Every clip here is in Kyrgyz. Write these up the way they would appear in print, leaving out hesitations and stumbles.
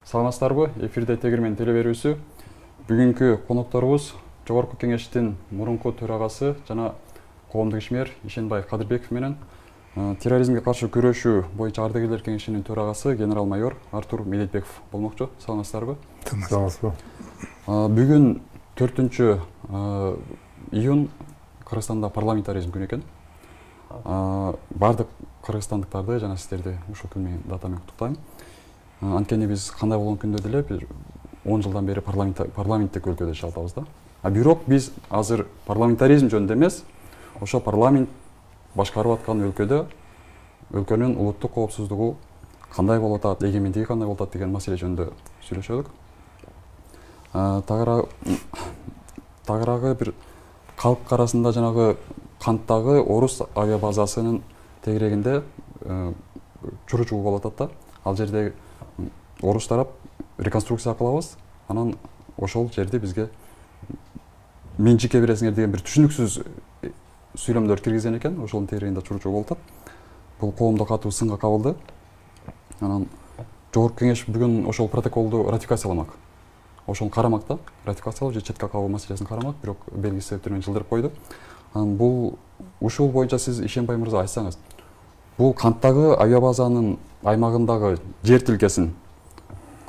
Саламатсыздарбы? Эфирде Тегирмен теле берүүсү. Бүгүнкү конокторубуз Жогорку Кеңештин мурунку төрагасы жана коомдук ишмер Ишенбай Кадырбеков менен терроризмге каршы күрөшүү боюнча ардагерлер кеңешинин төрагасы генерал-майор Артур Медетбеков болмокчу. Саламатсыздарбы? Саламатсызбы. Бүгүн 4 июнь Кыргызстанда парламентаризм күнү экен. Бардык кыргызстандыктарды жана сиздерди ушул күн менен дата менен куттуктайм. Анткени биз кандай болгон күндө деле бир 10 жылдан бери парламенттик өлкөдө жашап да. Бирок биз азыр парламентаризм жөнүндө эмес, ошо парламент башкарып аткан өлкөдө өлкөнүн улуттук коопсуздугу кандай болуп атат, эгемендиги кандай болуп атат деген маселе жөнүндө сүйлөшөлүк. Тагыраагы бир калк арасында жанагы Канттагы орус авиабазасынын тегерегинде чуруу болуп атат да. Ал жерде орус тарап реконструкция кылабыз, анан ошол жерди бизге менчикке бересиңер деген бир түшүнүксүз сүйлөмдөр киргизген экен. Ошонун тегерегинде чуруу болуп атат. Бул коомдук катуу сынга кабылды. Анан Жогорку Кеңеш бүгүн ошол протоколду ратификацияламак. Ошону карамак да, ратификациялоо же четке кагуу маселесин карамак, бирок белгисиз себептер менен жылдырып койду. Анан бул ушул боюнча сиз Ишенбай мырза айтсаңыз, бул Канттагы авиабазанын аймагындагы жер тилкесин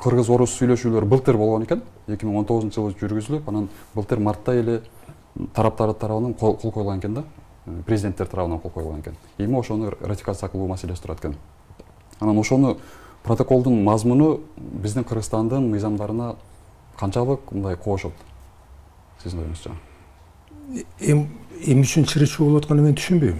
кыргыз-орус сүйлөшүүлөр былтыр болгон экен. 2019-жылы жүргүзүлүп, анан былтыр мартта эле тараптар тарабынан кол коюлган экен да. Президенттер тарабынан кол коюлган экен. Эми ошону ратификация кылуу маселеси турат экен. Анан ошону протоколдун мазмуну биздин Кыргызстандын мыйзамдарына канчалык мындай кошот? Сиздин оюңузча. Эми үчүн чырычуу болуп атканын мен түшүнбөйм.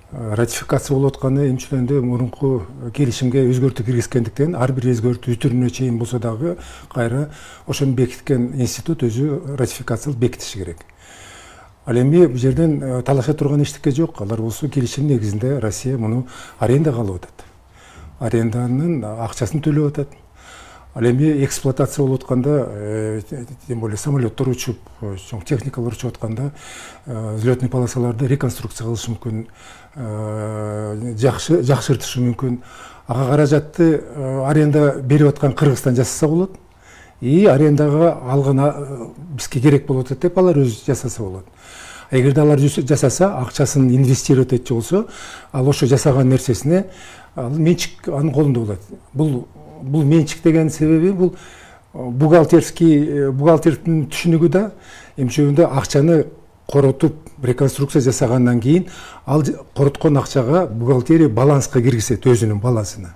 Ратификация болуп атканы эми үчүн мурунку келишимге өзгөртүү киргизгендиктен ар бир өзгөртүү түрүнө чейин болсо дагы кайра ошону бекиткен институт өзү ратификациялап бекитиши керек. Ал эми бул жерден талаша турган эчтеке жок. Алар болсо келишим негизинде Россия муну арендага алып атат. Аренданын акчасын төлөп атат. Ал эми эксплуатация болуп атканда, тем более самолеттор учуп, чоң техникалар учуп атканда, взлетный полосаларды реконструкция кылыш мүмкүн, жакшыртышы мүмкүн. Ага каражатты аренда берип аткан Кыргызстан жасаса болот. И арендага алган бизге керек болуп атат деп алар өзү жасаса болот. Эгерде алар жасаса, акчасын инвестировать этчү болсо, ал ошо жасаган нерсесине менчик анын колунда болот. Бул менчик деген себеби бул бухгалтердин түшүнүгү да эмчегинде акчаны коротуп реконструкция жасагандан кийин ал короткон акчага бухгалтерия баланска киргизет, өзүнүн балансына.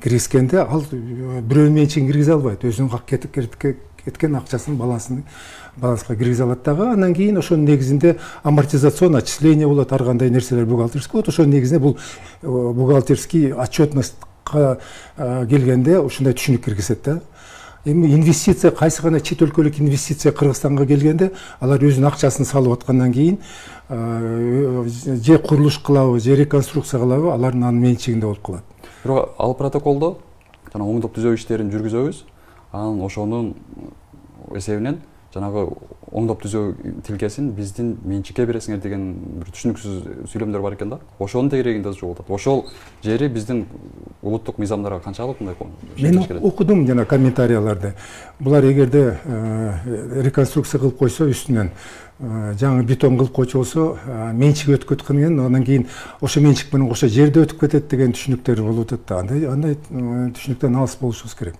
Киргизгенде ал бирөөнүн менчигин киргизе албайт, өзүнүн кеткен акчасын баланска киргизе алат дагы. Андан кийин ошонун негизинде амортизацион отчисление болот, ар кандай нерселер бухгалтерский болот. Ошонун негизинде бул бухгалтерский отчетность келгенде ушундай түшүнүк киргизет да. Эми инвестиция, кайсы гана чет өлкөлүк инвестиция Кыргызстанга келгенде, алар өзүнүн акчасын салып аткандан кийин же курулуш кылабы, же реконструкция кылабы, алардын анын менчигинде болуп калат. Бирок ал протоколдо жана оңдоп түзөө иштерин жүргүзөбүз. Анан ошонун эсебинен жанагы оңдоп түзөө тилкесин биздин менчикке бересиңер деген бир түшүнүксүз сүйлөмдөр бар экен да. Ошонун тегерегинде жок атат. Ошол жери биздин улуттук мыйзамдарга канчалык мындай мен окудум жана комментарияларды. Булар эгерде реконструкция кылып койсо, үстүнөн жаңы бетон кылып койчу болсо, менчик өтүп кеткенден андан кийин ошо менчик менен кошо жерде өтүп кетет деген түшүнүктөр болуп атат да. Андай түшүнүктөн алыс болушубуз керек.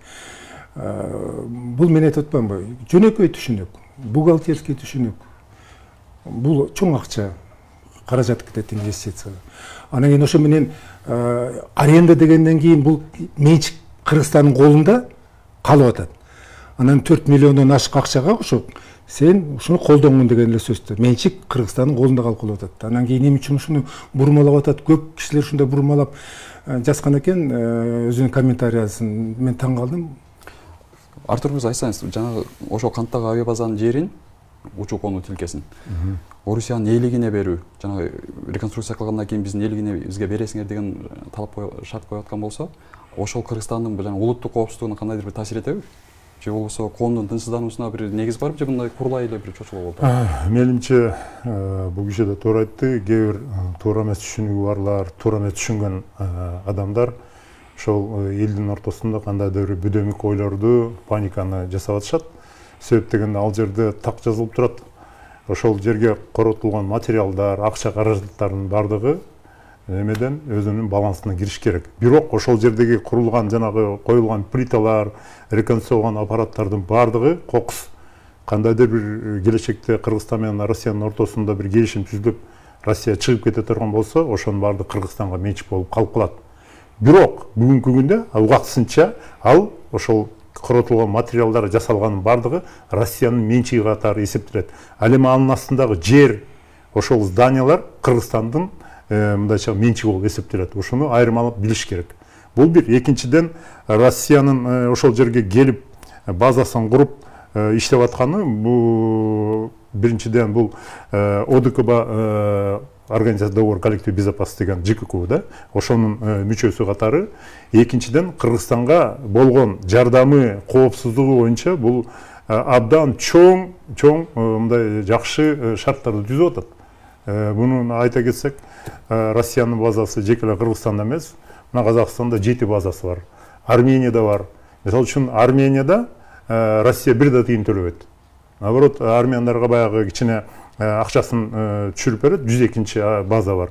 Бул мен айтып атпаймынбы? Жөнөкөй түшүнүк, бухгалтерский түшүнүк. Бул чоң акча, каражат кетет инвестицияга. Анан кийин ошо менен аренда дегенден кийин бул менчик Кыргызстандын колунда калып атат. Анан 4 миллиондон ашык акчага ошо сен ушуну колдоңун деген эле сөздү. Менчик Кыргызстандын колунда калып атат. Анан кийин эмне үчүн ушуну бурмалап атат? Көп кишилер ушундай бурмалап жазган экен, өзүнүн комментариясын мен таң калдым. Артур мырза, айтсаңыз, жанагы ошо Канттагы авиабазанын жерин учуу конуу тилкесин Орусиянын ээлигине берүү, жанагы реконструкция кылгандан кийин биздин ээлигине бизге бересиңер деген талап шарт коюп аткан болсо, ошол Кыргызстандын жана улуттук коопсуздугуна кандайдыр бир таасир этеби? Же болбосо коомдун тынчсыздануусуна бир негиз барбы, же мындай курулай эле бир чочулоо болду? Менимче бул киши да туура айтты. Кээ бир туура эмес түшүнүгү барлар, туура эмес түшүнгөн адамдар ошол элдин ортосунда кандайдыр бир бүдөмүк ойлорду, паниканы жасап атышат. Себеп дегенде ал жерде так жазылып турат. Ошол жерге коротулган материалдар, акча каражаттардын бардыгы эмеден өзүнүн балансына кириш керек. Бирок ошол жердеги курулган жанагы коюлган плиталар, реконструкцияланган аппараттардын бардыгы кокус. Кандайдыр бир келечекте Кыргызстан менен Россиянын ортосунда бир келишим түзүлүп, Россия чыгып кете турган болсо, ошонун баардыгы Кыргызстанга менчик болуп калып калат. Бирок бүгүнкү күндө убактысынча ал ошол коротулган материалдар жасалганын бардыгы Россиянын менчиги катары эсептелет. Ал эми анын астындагы жер, ошол зданиялар Кыргызстандын мындайча менчиги болуп эсептелет. Ушуну айырмалап билиш керек. Бул бир. Экинчиден, Россиянын ошол жерге келип базасын куруп иштеп атканы, бул биринчиден бул ОДКБ Организация договор коллективной безопасности деген ЖКК да, ошонун мүчөсү катары. Экинчиден, Кыргызстанга болгон жардамы, коопсуздугу боюнча бул абдан чоң мындай жакшы шарттарды түзүп атат. Буну айта кетсек, Россиянын базасы жеке эле Кыргызстанда эмес, мына Казакстанда 7 базасы бар. Арменияда бар. Мисалы үчүн Арменияда Россия бир да тыйын төлөбөйт. Наоборот, армяндарга баягы кичине акчасын түшүрүп берет. 102 база бар.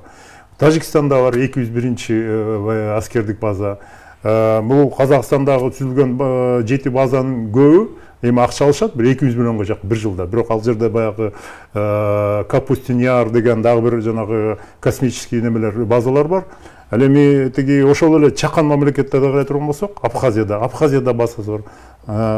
Тажикстанда бар 201 аскердик база. Бул Казакстандагы түзүлгөн 7 базанын көбү эми акча алышат, бир 200 миллионго жак бир жылда. Бирок ал жерде баягы Капустин Яр деген дагы бир жанагы космический немелер базалар бар. Ал эми тиги ошол эле чакан мамлекетте да карай турган болсок, Абхазияда базасы бар.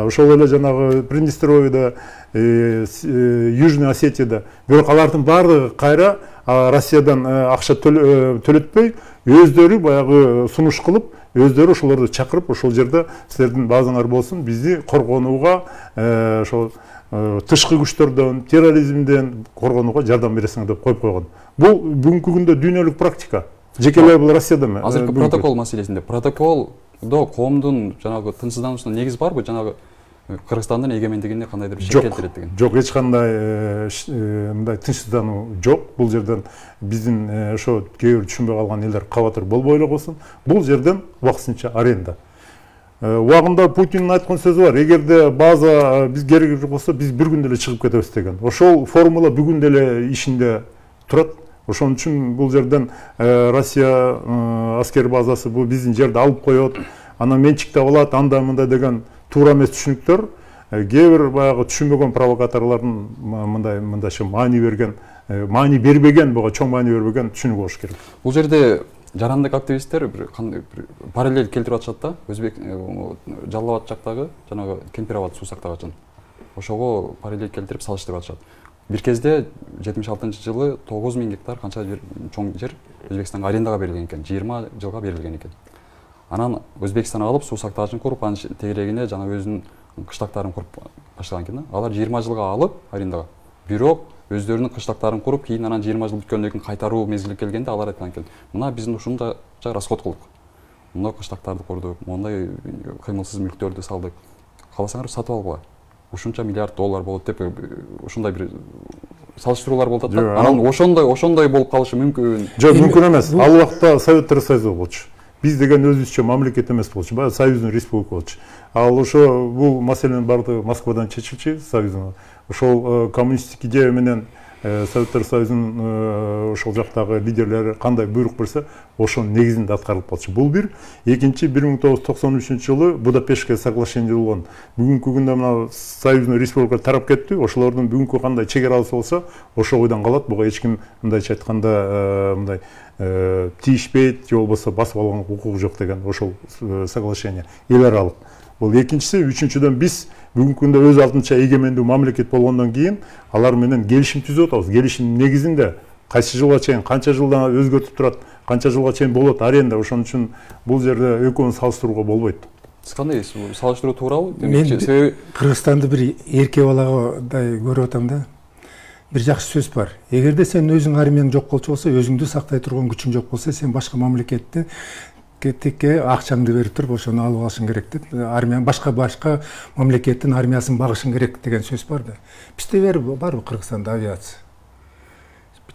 Ошол эле жанагы Приднестровьеда, Южный Осетияда. Бирок алардын баардыгы кайра Россиядан акча төлөтпөй, өздөрү баягы сунуш кылып, өздөрү ошолорду чакырып, ошол жерде силердин базаңар болсун, бизди коргонууга, ошол тышкы күчтөрдөн, терроризмден коргонууга жардам бересиңер деп коюп койгон. Бул бүгүнкү күндө дүйнөлүк практика. Жеке эле бул Россияда эмес. Азыркы протокол маселесинде, протоколдо коомдун жанагы тынчсыздануусуна негиз барбы? Жанагы Кыргызстандын эгемендигине кандайдыр бир шек келтирет деген. Жок, эч кандай мындай тынчсыздануу жок. Бул жерден биздин ошо кээ бир түшүнбөй калган элдер кабатыр болбой эле койсун. Бул жерден убактысынча аренда. Убагында Путиндин айткан сөзү бар. Эгерде база биз кереги болсо, биз бир күндө эле чыгып кетебиз деген. Ошол формула бүгүн деле ишинде турат. Ошон үчүн бул жерден Россия аскер базасы бул биздин жерди алып коет, анан менчикте алат, анда мындай деген туура эмес түшүнүктөр. Кээ бир баягы түшүнбөгөн провокаторлордун мындайча маани бербеген, буга чоң маани бербеген түшүнүк болуш керек. Бул жерде жарандык активисттер бир параллель келтирип атышат да. Өзбек Жалал Абад жактагы жанагы Кемпир Абад суу сактагычын. Ошого параллель келтирип салыштырып атышат. Бир кезде 76-жылы 9000 гектар канча чоң жер Өзбекстанга арендага берилген экен, 20 жылга берилген экен. Анан Өзбекстан алып суу сактагычын куруп, анын тегерегине жана өзүнүн кыштактарын куруп баштаган экен. Алар 20 жылга алып арендага. Бирок өздөрүнүн кыштактарын куруп, кийин анан 20 жыл бүткөндөн кийин кайтаруу мезгили келгенде алар айткан экен: "Мына биздин ушунча расход кылдык. Мына кыштактарды курдук, мондай кыймылсыз мүлктөрдү салдык. Каласаңар сатып алгыла. Ушунча миллиард доллар болот" деп ушундай бир салыштыруулар болуп атат. Анан ошондой болуп калышы мүмкүн. Жок, мүмкүн эмес. Ал убакта Советтер Союзу болчу. Биз деген өзүбүзчө мамлекет эмес болчу, баягы союздун республика болчу. Ал ошо бул маселенин бардыгы Москвадан чечилчү, союздун. Ошол коммунисттик идея менен Советтер Союзунун ошол жактагы лидерлери кандай буйрук берсе, ошонун негизинде аткарылып калчу. Бул бир. Экинчи, 1993-жылы Будапештке соглашение болгон. Бүгүнкү күндө мына союздун республика тарап кетти. Ошолордун бүгүнкү кандай чегерасы болсо, ошо бойдон калат. Буга эч ким мындайча айтканда мындай тийишпейт, же болбосо басып алганга укугу жок деген ошол соглашение эл аралык. Бул экинчиси. Үчүнчүдөн биз бүгүнкү күндө өз алдынча эгемендүү мамлекет болгондон кийин алар менен келишим түзүп атабыз. Келишим негизинде кайсы жылга чейин, канча жылдан өзгөртүп турат, канча жылга чейин болот аренда. Ошон үчүн бул жерде экөөнүн салыштырууга болбойт. Сиз кандай дейсиз? Салыштыруу туурабы? Мен Кыргызстанды бир эрке баладай көрүп атам да. Бир жакшы сөз бар. Эгерде сен өзүң армияң жок болчу болсо, өзүңдү сактай турган күчүң жок болсо, сен башка мамлекетте акчаңды берип туруп ошону алып алышың керек деп. Армия башка мамлекеттин армиясын багышың керек деген сөз бар да. Бизде барбы Кыргызстанда авиация?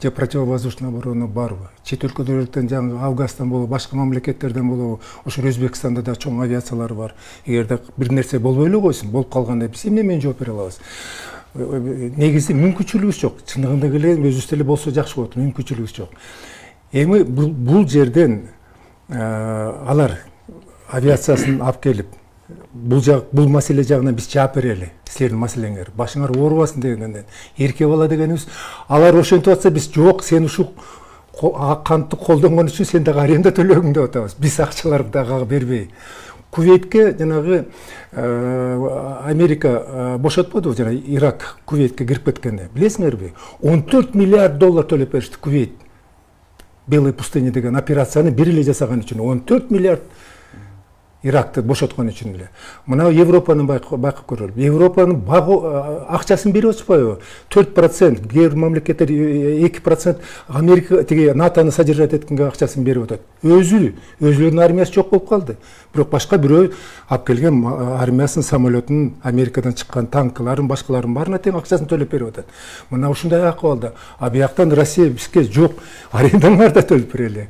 же противовоздушный оборона барбы. Чет өлкөлөрдөн жаңы Афганистан болобу, башка мамлекеттерден болобу, ошо Өзбекстанда да чоң авиациялар бар. Эгерде бир нерсе болбой эле койсун, болуп калганда биз эмне менен жооп бере алабыз? Негизи мүмкүнчүлүгүбүз жок. Чындыгында эле өзүбүз эле болсо жакшы болот, мүмкүнчүлүгүбүз жок. Эми бул жерден алар авиациясын алып келип, бул маселе жагынан биз жаап берели. Силердин маселеңер башыңар оорубасын дегенден эрке бала дегенибиз, алар ошентип атса биз жок, сен ушу кантты колдонгон үчүн сен дагы аренда төлөгүң деп атабыз. Биз акчаларды дагы бербей. Кувейтке жанагы Америка бошотподубу, жана Ирак Кувейтке кирип кеткенде. Билесиңерби? 14 миллиард доллар төлөп беришти Кувейт. Белый пустыня деген операцияны бир эле жасаган үчүн 14 миллиард Иракты бошоткон үчүн эле. Мына Европаны байкап көрөлү. Европанын акчасын берип атышпайбы? 4%, кээ мамлекеттер 2%, Америка тиги НАТОны содержать эткенге акчасын берип атат. Өзүлөрүнүн армиясы жок болуп калды. Бирок башка бирөө алып келген армиясын, самолетун, Америкадан чыккан танкыларын, башкаларын баарына тең акчасын төлөп берип атат. Мына ушундай акыбалда. А бияктан Россия бизге жок, арендаңар да төлөп берели.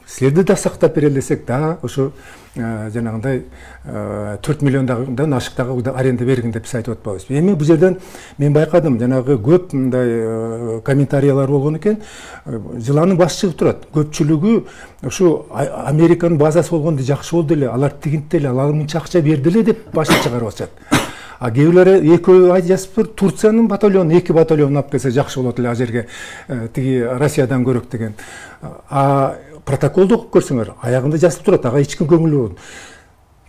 Силерди да сактап берели десек да, ошо жанагындай 4 миллиондан ашыктагы аренда бергин деп биз айтып атпайбыз. Эми бул жерден мен байкадым, жанагы көп мындай комментариялар болгон экен. Жыланын башы чыгып турат. Көпчүлүгү ушу Американын базасы болгондо жакшы болду эле, алар тигинтти эле, алар мынча акча берди эле деп башын чыгарып атышат. А кээбилери экөө жазыптыр, Турциянын батальону, 2 батальон алып келсе жакшы болот эле, а жерге тиги Россиядан көрөк деген. А протоколду окуп көрсөңөр, аягында жазылып турат, ага эч ким көңүл бурбойт.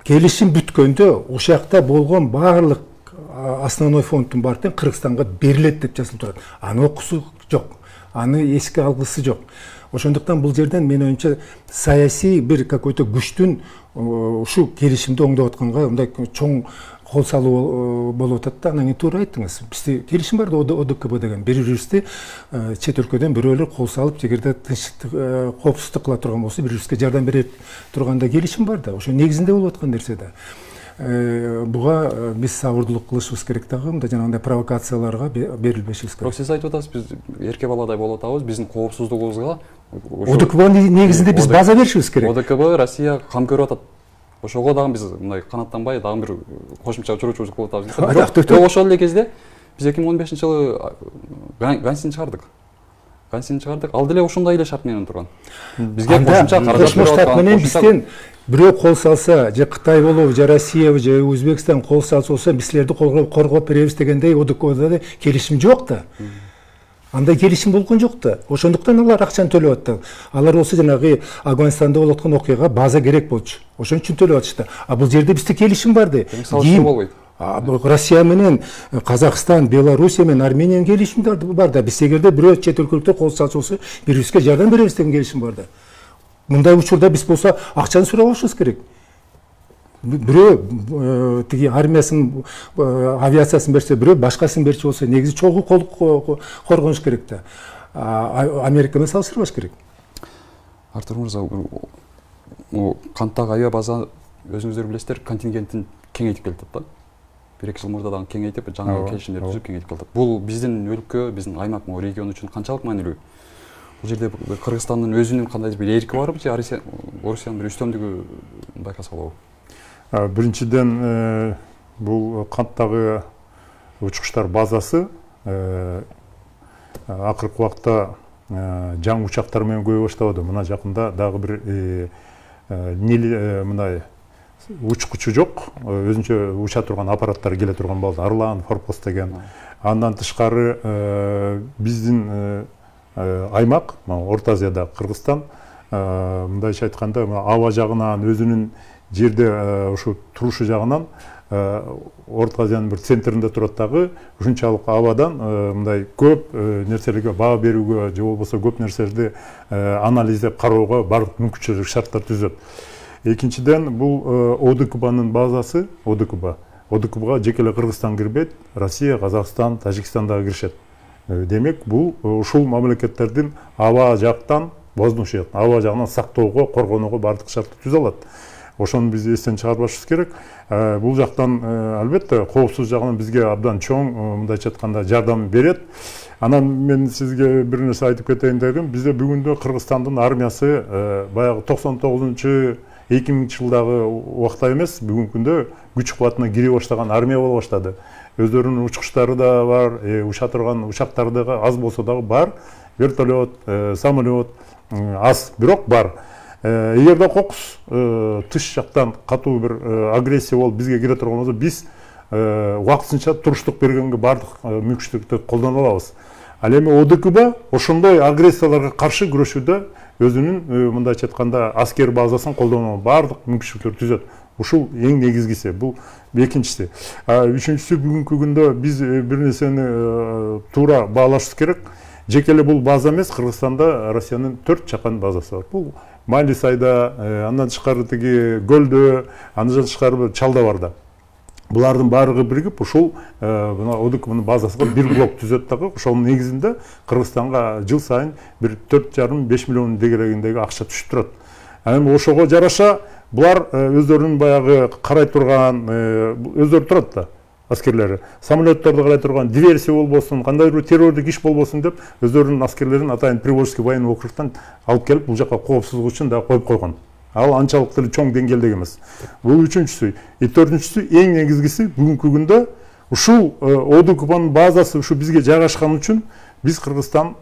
Келишим бүткөндө ошол жакта болгон баардык основной фонддун баары тең Кыргызстанга берилет деп жазылып турат. Аны окусу жок, аны эске алгысы жок. Ошондуктан бул жерден мен оюмча саясий бир какой-то күчтүн ушу келишимди оңдоп атканга мындай чоң кол салуу болуп атат да. Анан туура айттыңыз. Бизде келишим бар да, ОДКБ деген. Бири-бирибизди чет өлкөдөн бирөөлөр кол салып, жегерде тынчтык, коопсуздук кыла турган болсо, бири-бирибизге жардам бере турганда келишим бар да. Ошо негизинде болуп аткан нерсе да. Буга биз сабырдуулук кылышыбыз керек дагы, мындай жанагындай провокацияларга берилбешибиз керек. Бирок сиз айтып атасыз, биз эрке баладай болуп атабыз, биздин коопсуздугубузга ОДКБ негизинде биз база беришибиз керек. ОДКБ Россия кам көрүп атат. Ошого дагы биз мындай канаттанбай, дагы бир кошумча учуручулук кылып атабыз. Бирок ошол эле кезде биз 2015-жылы Гансин чыгардык. Ал деле ошондой эле шарт менен турган. Бизге кошумча каражат берип аткан менен бизден бирөө кол салса, же Кытай болобу, же Россия, же Өзбекстан кол салса болсо, биз силерди коргоп беребиз дегендей ОДКБда келишим жок да. Андай келишим болгон жок да. Ошондуктан алар акчаны төлөп атты. Алар болсо жанагы Афганистанда болуп аткан окуяга база керек болчу. Ошон үчүн төлөп атышты. А бул жерде бизде келишим барды. Салыштыруу болбойт. Россия менен Казакстан, Белоруссия менен Арменияның келишими бар да. Биз эгерде бирөө чет өлкөлүктөр кол салса болсо, бирибизге жардам беребиз деген келишим бар да. Мындай учурда биз болсо акчаны сурап алышыбыз керек. Бирөө тиги армиясын, авиациясын берсе, бирөө башкасын берчү болсо, негизи чогуу коргонуш керек да. Америка менен салыштырбаш керек. Артур мырза, канттагы авиа база өзүңүздөр билесиздер, контингентин кеңейтип келатат да. 1-2 жыл мурда дагы кеңейтип, жаңы келишимдер түзүп кеңейтип келатат. Бул биздин өлкө, биздин аймак, регион үчүн канчалык маанилүү? Бул жерде Кыргызстандын өзүнүн кандайдыр бир эрки барбы, же Орусиянын бир үстөмдүгү байкаса болобу? Биринчиден, бул канттагы учкучтар базасы акыркы убакта жаңы учактар менен көбөй баштабады. Мына жакында дагы бир мындай учкучу жок, өзүнчө уча турган аппараттар келе турган болду. Арлан, Форпост деген. Андан тышкары биздин аймак, Орто Азияда Кыргызстан, мындайча айтканда, аба жагынан өзүнүн жерде ушу турушу жагынан Орто Азиянын бир центринде турат дагы, ушунчалык абадан мындай көп нерселерге баа берүүгө, же болбосо көп нерселерди анализдеп кароого бардык мүмкүнчүлүк шарттар түзөт. Экинчиден, бул ОДКБнын базасы, ОДКБга жеке эле Кыргызстан кирбейт, Россия, Казакстан, Тажикстан дагы киришет. Демек, бул ушул мамлекеттердин аба жактан, воздушный аба жагынан сактоого, коргонууга бардык шартты түзө алат. Ошону биз эстен чыгарбашыбыз керек. Бул жактан албетте коопсуз жагынан бизге абдан чоң, мындайча айтканда, жардам берет. Анан мен сизге бир нерсе айтып кетейин дегем. Бизде бүгүндө Кыргызстандын армиясы баягы 99-2000 жылдагы убакта эмес, бүгүнкү күндө күч кубатына кире баштаган армия боло баштады. Өздөрүнүн учкучтары да бар, уча турган учактары да аз болсо дагы бар. Вертолет, самолет аз, бирок бар. Эгерде кокус тыш жактан катуу бир агрессия болуп бизге кире турган болсо, биз убактысынча туруштук бергенге бардык мүмкүнчүлүктү колдоно алабыз. Ал эми ОДКБ ошондой агрессияларга каршы күрөшүүдө өзүнүн мындайча айтканда аскер базасын колдонуу бардык мүмкүнчүлүктөр түзөт. Ушул эң негизгиси, бул экинчиси. Үчүнчүсү, бүгүнкү күндө биз бир нерсени туура баалашыбыз керек. Жеке эле бул база эмес, Кыргызстанда Россиянын 4 чакан базасы бар. Бул Майлисайда, андан тышкары тиги Көлдө, андан тышкары Чалда бар да. Булардын баардыгы биригип ушул мына ОДКБнын базасына бир блок түзөт дагы. Ошонун негизинде Кыргызстанга жыл сайын бир 4,5 миллион дегерегиндеги акча түшүп турат. Эми ошого жараша булар өздөрүнүн баягы карай турган өздөрү турат да. Аскерлери самолеттерди карай турган, диверсия болбосун, кандайдыр террордук иш болбосун деп өздөрүнүн аскерлерин атайын Приволжский военный округтан алып келип бул жака коопсуздук үчүн да коюп койгон. Ал анчалык деле чоң деңгээлдеги эмес. Бул үчүнчүсү. Төртүнчүсү, эң негизгиси, бүгүнкү күндө ушул ОДКБнын базасы ушу бизге жайгашкан үчүн биз Кыргызстан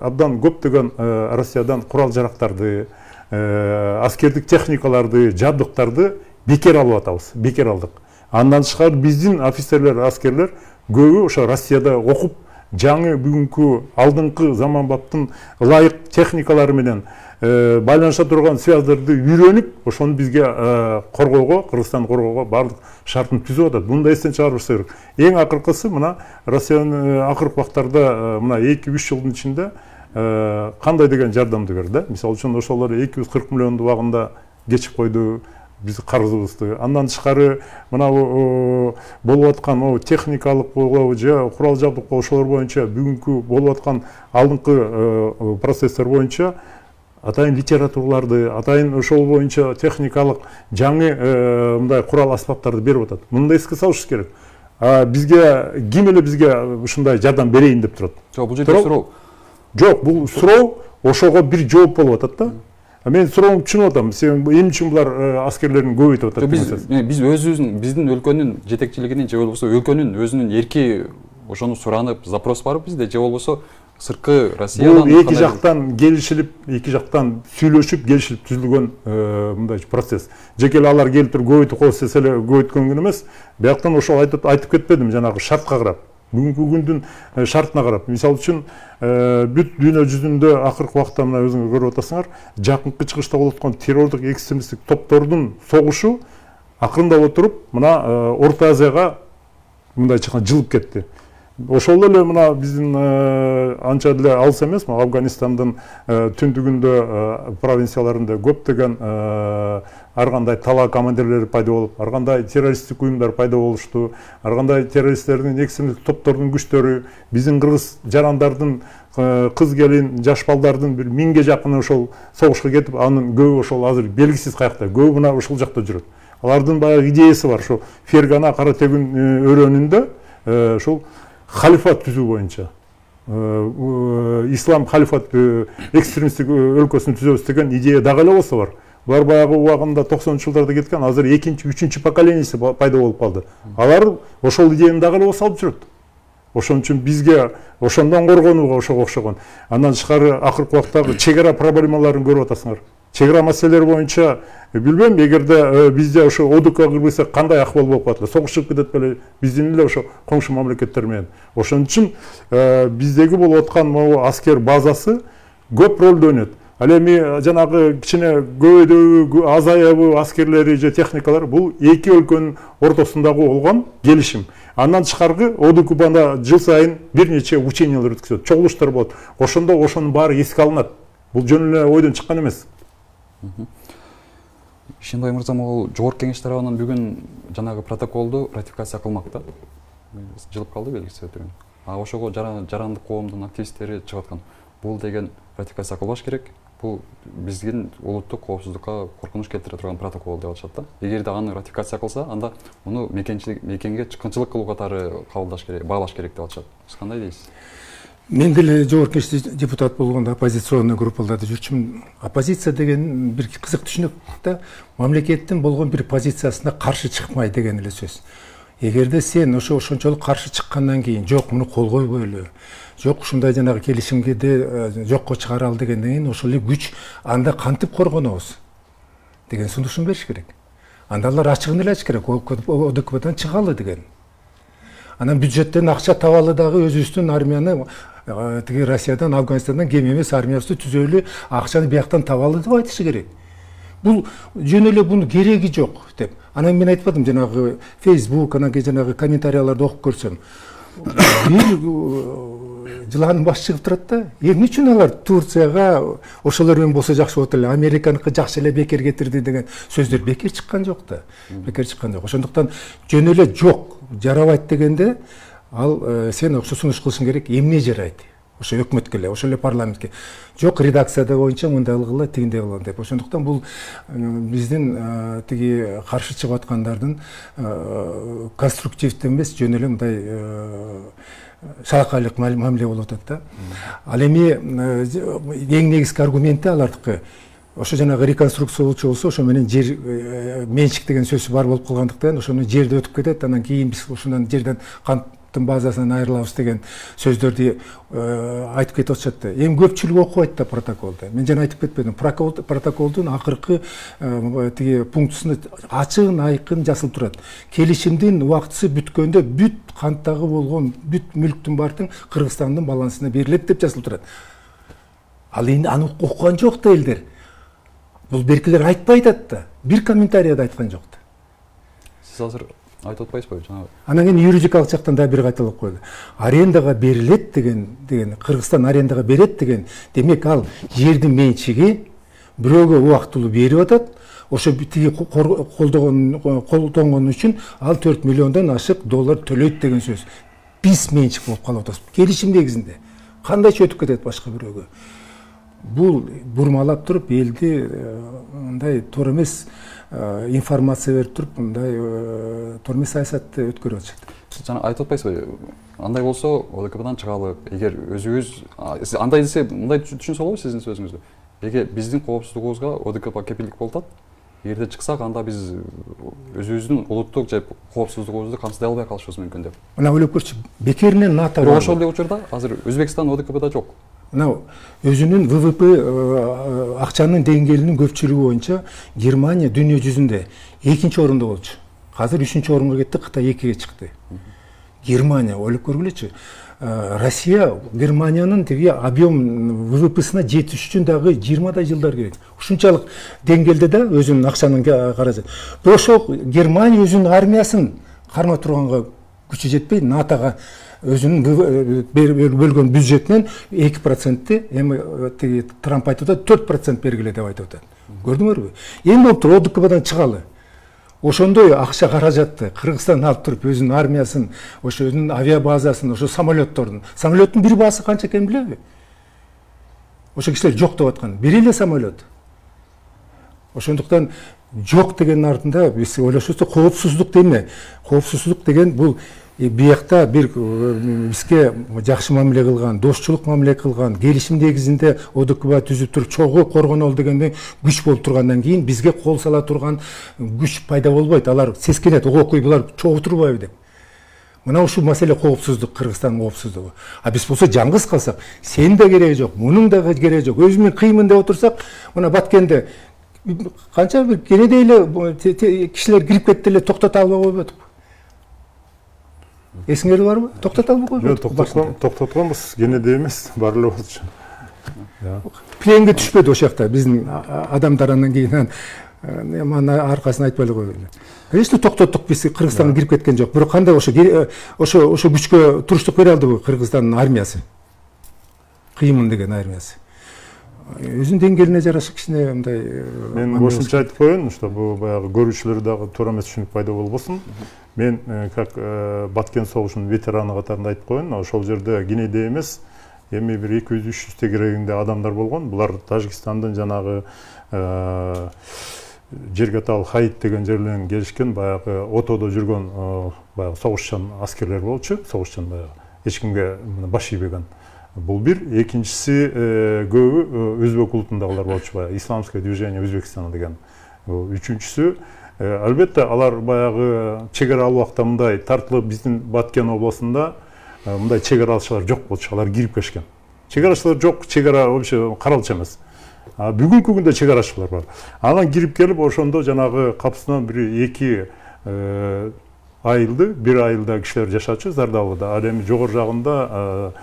абдан көптөгөн Россиядан курал жарактарды, аскердик техникаларды, жабдыктарды бекер алып атабыз. Бекер алдык. Андан тышкары биздин офицерлер, аскерлер көбү ошо Россияда окуп, жаңы бүгүнкү алдыңкы заманбаптын ылайык техникалары менен байланыша турган связдарды үйрөнүп, ошону бизге коргоого, Кыргызстанды коргоого бардык шартын түзүп атат. Буну да эстен чыгарбаш керек. Эң акыркысы мына Россиянын акыркы убактарда мына 2-3 жылдын ичинде кандай деген жардамды берди. Мисалы үчүн ошолор 240 миллионду убагында кечип койду биз карызыбызды. Андан тышкары мына болуп аткан техникалык же курал жабдык ошолор боюнча бүгүнкү болуп аткан алдыңкы процесстер боюнча атайын литератураларды, атайын ошол боюнча техникалык жаңы мындай курал аспаптарды берип атат. Муну да эске салышыбыз керек. Бизге ким эле бизге ушундай жардам берейин деп турат. Жок, бул жерде суроо. Жок, бул суроо ошого бир жооп болуп атат да. Мен суроомду түшүнүп атам. Эмне үчүн булар аскерлерин көбөйтүп атат? Биз өзүбүздүн, биздин өлкөнүн жетекчилигинин же болбосо өлкөнүн өзүнүн эрки ошону суранып, запрос барып бизде же болбосо сырткы Россиядан эки жактан келишилип, эки жактан сүйлөшүп, келишилип түзүлгөн мындай процесс. Жеке эле алар келип туруп көбөйтүп койсо эле көбөйткөнгө эмес, бияктан ошол айтып кетпедим жанагы шартка карап. Бүгүнкү күндүн шартына карап. Мисалы үчүн бүт дүйнө жүзүндө акыркы убакта мына өзүңөр көрүп атасыңар, жакынкы чыгышта болуп аткан террордук экстремисттик топтордун согушу акырындап отуруп мына Орто Азияга мындай жылып кетти. Ошол эле мына биздин анча деле алыс эмес, Афганистандын түндүгүндө провинцияларында көптөгөн ар кандай талаа командирлери пайда болуп, ар кандай террористтик уюмдар пайда болушту, ар кандай террористтердин, экстремисттик топтордун күчтөрү, биздин кыргыз жарандардын, кыз келин, жаш балдардын бир 1000ге жакыны ошол согушка кетип, анын көбү ошол азыр белгисиз каякта, көбү мына ушул жакта жүрөт. Алардын баягы идеясы бар, ошо Фергана Кара Тегин өрөөнүндө ошол халифат түзүү боюнча, ислам халифат экстремисттик өлкөсүн түзөбүз деген идея дагы эле болсо бар. Булар баягы убагында 90-жылдарда кеткен, азыр 2-3 поколениеси пайда болуп калды. Алар ошол идеяны дагы эле салып жүрөт. Ошон үчүн бизге ошондон коргонууга ошого окшогон. Андан тышкары акыркы убактагы чек ара проблемаларын көрүп атасыңар. Чек ара маселелери боюнча билбейм, эгерде бизде ошо ОДК кирбесек кандай акыбал болуп калат эле, согуш чыгып кетет беле биздин эле ошо коңшу мамлекеттер менен. Ошон үчүн биздеги болуп аткан могу аскер базасы көп ролду ойнойт. Ал эми жанагы кичине көбөйдүбү, азаябы аскерлери же техникалар бул эки өлкөнүн ортосундагы болгон келишим. Андан тышкаркы ОДКБда жыл сайын бир нече учениялар өткөзөт, чогулуштар болот. Ошондо ошонун баары эске алынат. Бул жөн эле ойдон чыккан эмес. Ишенбай мырза, могул жогорку кеңеш тарабынан бүгүн жанагы протоколду ратификация кылмак да. Жылып калды белгиси өтүрүн. Ошого жарандык коомдун активисттери чыгып аткан. Бул деген ратификация кылбаш керек. Бул биздин улуттук коопсуздукка коркунуч келтире турган протокол деп атышат да. Эгерде аны ратификация кылса, анда муну мекенге чыккынчылык кылуу катары кабылдаш керек, баалаш керек деп атышат. Сиз кандай дейсиз? Мен деле жогорку кеңеште депутат болгондо оппозиционный группаларда жүрчүмүн. Оппозиция деген бир кызык түшүнүк да, мамлекеттин болгон бир позициясына каршы чыкмай деген эле сөз. Эгерде сен ошончолук каршы чыккандан кийин жок муну кол койбой эле, жок ушундай жанагы келишимге жокко чыгаралы дегенден кийин ошол эле күч анда кантип коргонобуз деген сунушун бериш керек. Анда алар ачыгын эле айтыш керек, ОДКБдан чыгалы деген. Анан бюджеттен акча табалы дагы өзүбүздүн армияны тиги Россиядан, Афганистандан кем эмес армиябызды түзөлү, акчаны бияктан табалы деп айтышы керек. Бул жөн эле бунун кереги жок деп. Анан мен айтпадым, жанагы Facebook, анан жанагы комментарияларды окуп көрсөм. Бир жыланын башы чыгып турат да. Эмне үчүн алар Турцияга ошолор менен болсо жакшы болот эле, Американыкы жакшы эле бекер кетирди деген сөздөр бекер чыккан жок да. Бекер чыккан жок. Ошондуктан жөн эле жок, жарабайт дегенде ал сен ошо сунуш кылышың керек, эмне жарайт? Ошо өкмөткө эле, ошо эле парламентке. Жок, редакцияда боюнча мындай кылгыла, тигиндей кылгыла деп. Ошондуктан бул биздин тиги каршы чыгып аткандардын конструктивдүү эмес, жөн эле мындай шалакайлык мамиле болуп атат да. Ал эми эң негизги аргументи алардыкы ошо жанагы реконструкция болчу болсо, ошо менен жер менчик деген сөз бар болуп калгандыктан ошону жерди өтүп кетет, анан кийин биз ушундан жерден канттын базасынан айрылабыз деген сөздөрдү айтып кетип атышат. Эми көпчүлүк окубайт да протоколду. Мен жана айтып кетпедим. Протоколдун акыркы тиги пунктусунда ачык айкын жазылып турат. Келишимдин убактысы бүткөндө бүт канттагы болгон бүт мүлктүн баардыгы Кыргызстандын балансына берилет деп жазылып турат. Ал эми аны окуган жок да элдер. Бул беркилер айтпай атат да. Бир комментарийде айткан жок да. Сиз азыр айтып атпайсызбы жанагы? Анан кийин юридикалык жактан да бир кайталап койду. Арендага берилет деген Кыргызстан арендага берет деген, демек ал жердин менчиги бирөөгө убактылуу берип атат. Ошо тиги колдонгон үчүн ал 4 миллиондон ашык доллар төлөйт деген сөз. Биз менчик болуп калып атабыз. Келишим негизинде. Кандайча өтүп кетет башка бирөөгө? Бул бурмалап туруп элди мындай туура эмес информация берип туруп мындай туура эмес саясатты өткөрүп атышат. Жана айтып атпайсызбы? Андай болсо ОДКБдан чыгалы. Эгер өзүбүз андай десе, мындай түшүнсө болобу сиздин сөзүңүздү? Эгер биздин коопсуздугубузга ОДКБ кепилдик болуп атат, эгерде чыксак, анда биз өзүбүздүн улуттук же коопсуздугубузду камсыздай албай калышыбыз мүмкүн деп. Мына ойлоп көрчү, бекеринен НАТО бар. Ошол эле учурда азыр Өзбекстан ОДКБда жок. Мына өзүнүн ВВП акчанын деңгээлинин көпчүлүгү боюнча Германия дүйнө жүзүндө 2-нчи орунда болчу. Азыр 3-нчи орунга кетти, Кытай 2-ге чыкты. Германия ойлоп көргүлөчү. Россия Германиянын тиги объем ВВПсына жетиш үчүн дагы 20 жылдар керек. Ушунчалык деңгээлде да өзүнүн акчанын каражаты. Ошол Германия өзүнүн армиясын кармай турганга күчү жетпей, НАТОга өзүнүн бөлгөн бюджетинен 2%, эми тиги Трамп айтып атат 4% бергиле деп айтып атат. Көрдүңөрбү? Эми болуптур ОДКБдан чыгалы. Ошондой акча каражатты Кыргызстан алып туруп өзүнүн армиясын, ошо өзүнүн авиабазасын, ошо самолеттун бир баасы канча экенин билеби? Ошо кишилер жок деп аткан. Бир эле самолет. Ошондуктан жок дегендин артында биз ойлошубуз, коопсуздук деме? Коопсуздук деген бул биякта бир бизге жакшы мамиле кылган, достчулук мамиле кылган, келишим негизинде ОДКБ түзүп туруп чогуу коргонолу дегенде күч болуп тургандан кийин бизге кол сала турган күч пайда болбойт. Алар сескенет, окуй булар чогуу турбайбы деп. Мына ушул маселе коопсуздук, Кыргызстандын коопсуздугу. А биз болсо жалгыз калсак, сен да кереги жок, мунун да кереги жок. Өзүмүн кыймын деп отурсак, мына Баткенде канча бир кенедей эле кишилер кирип кетти эле, токтото албай койбодук. Эсиңерде барбы? Токтото албай койбодук. Токтотконбуз, кенедей эмес, бар эле болчу. Пленге түшпөдү ошол жакта биздин адамдар, андан кийин мана аркасын айтпай эле койду. Конечно, токтоттук, биз Кыргызстанга кирип кеткен жок. Бирок кандай ошо күчкө туруштук бере алдыбы Кыргызстандын армиясы? Кыймын деген армиясы. Өзүнүн деңгээлине жараша кичине мындай. Мен кошумча айтып коеюн, что бул баягы көрүүчүлөр дагы туура эмес түшүнүк пайда болбосун. Мен как Баткен согушунун ветераны катарында айтып коеюн, ошол жерде кенедей эмес, эми бир 200-300 тегерегинде адамдар болгон. Булар Тажикстандын жанагы Жергатал Хайт деген жерлерден келишкен, баягы отодо жүргөн баягы согушчан аскерлер болчу, согушчан баягы эч кимге баш ийбеген Бул бир. Экинчиси көбү өзбек улутундагылар болчу, баягы исламское движение Өзбекстана деген. Үчүнчүсү албетте алар баягы чек ара убакта мындай тартылып биздин Баткен областында мындай чек арачылар жок болчу, алар кирип келишкен. Чек арачылар жок, чек ара вообще каралчу эмес. Бүгүнкү күндө чек арачылар бар. Анан кирип келип ошондо жанагы капысынан бир 2 бир айылда кишилер жашачу Зардалыда. Ал эми жогору жагында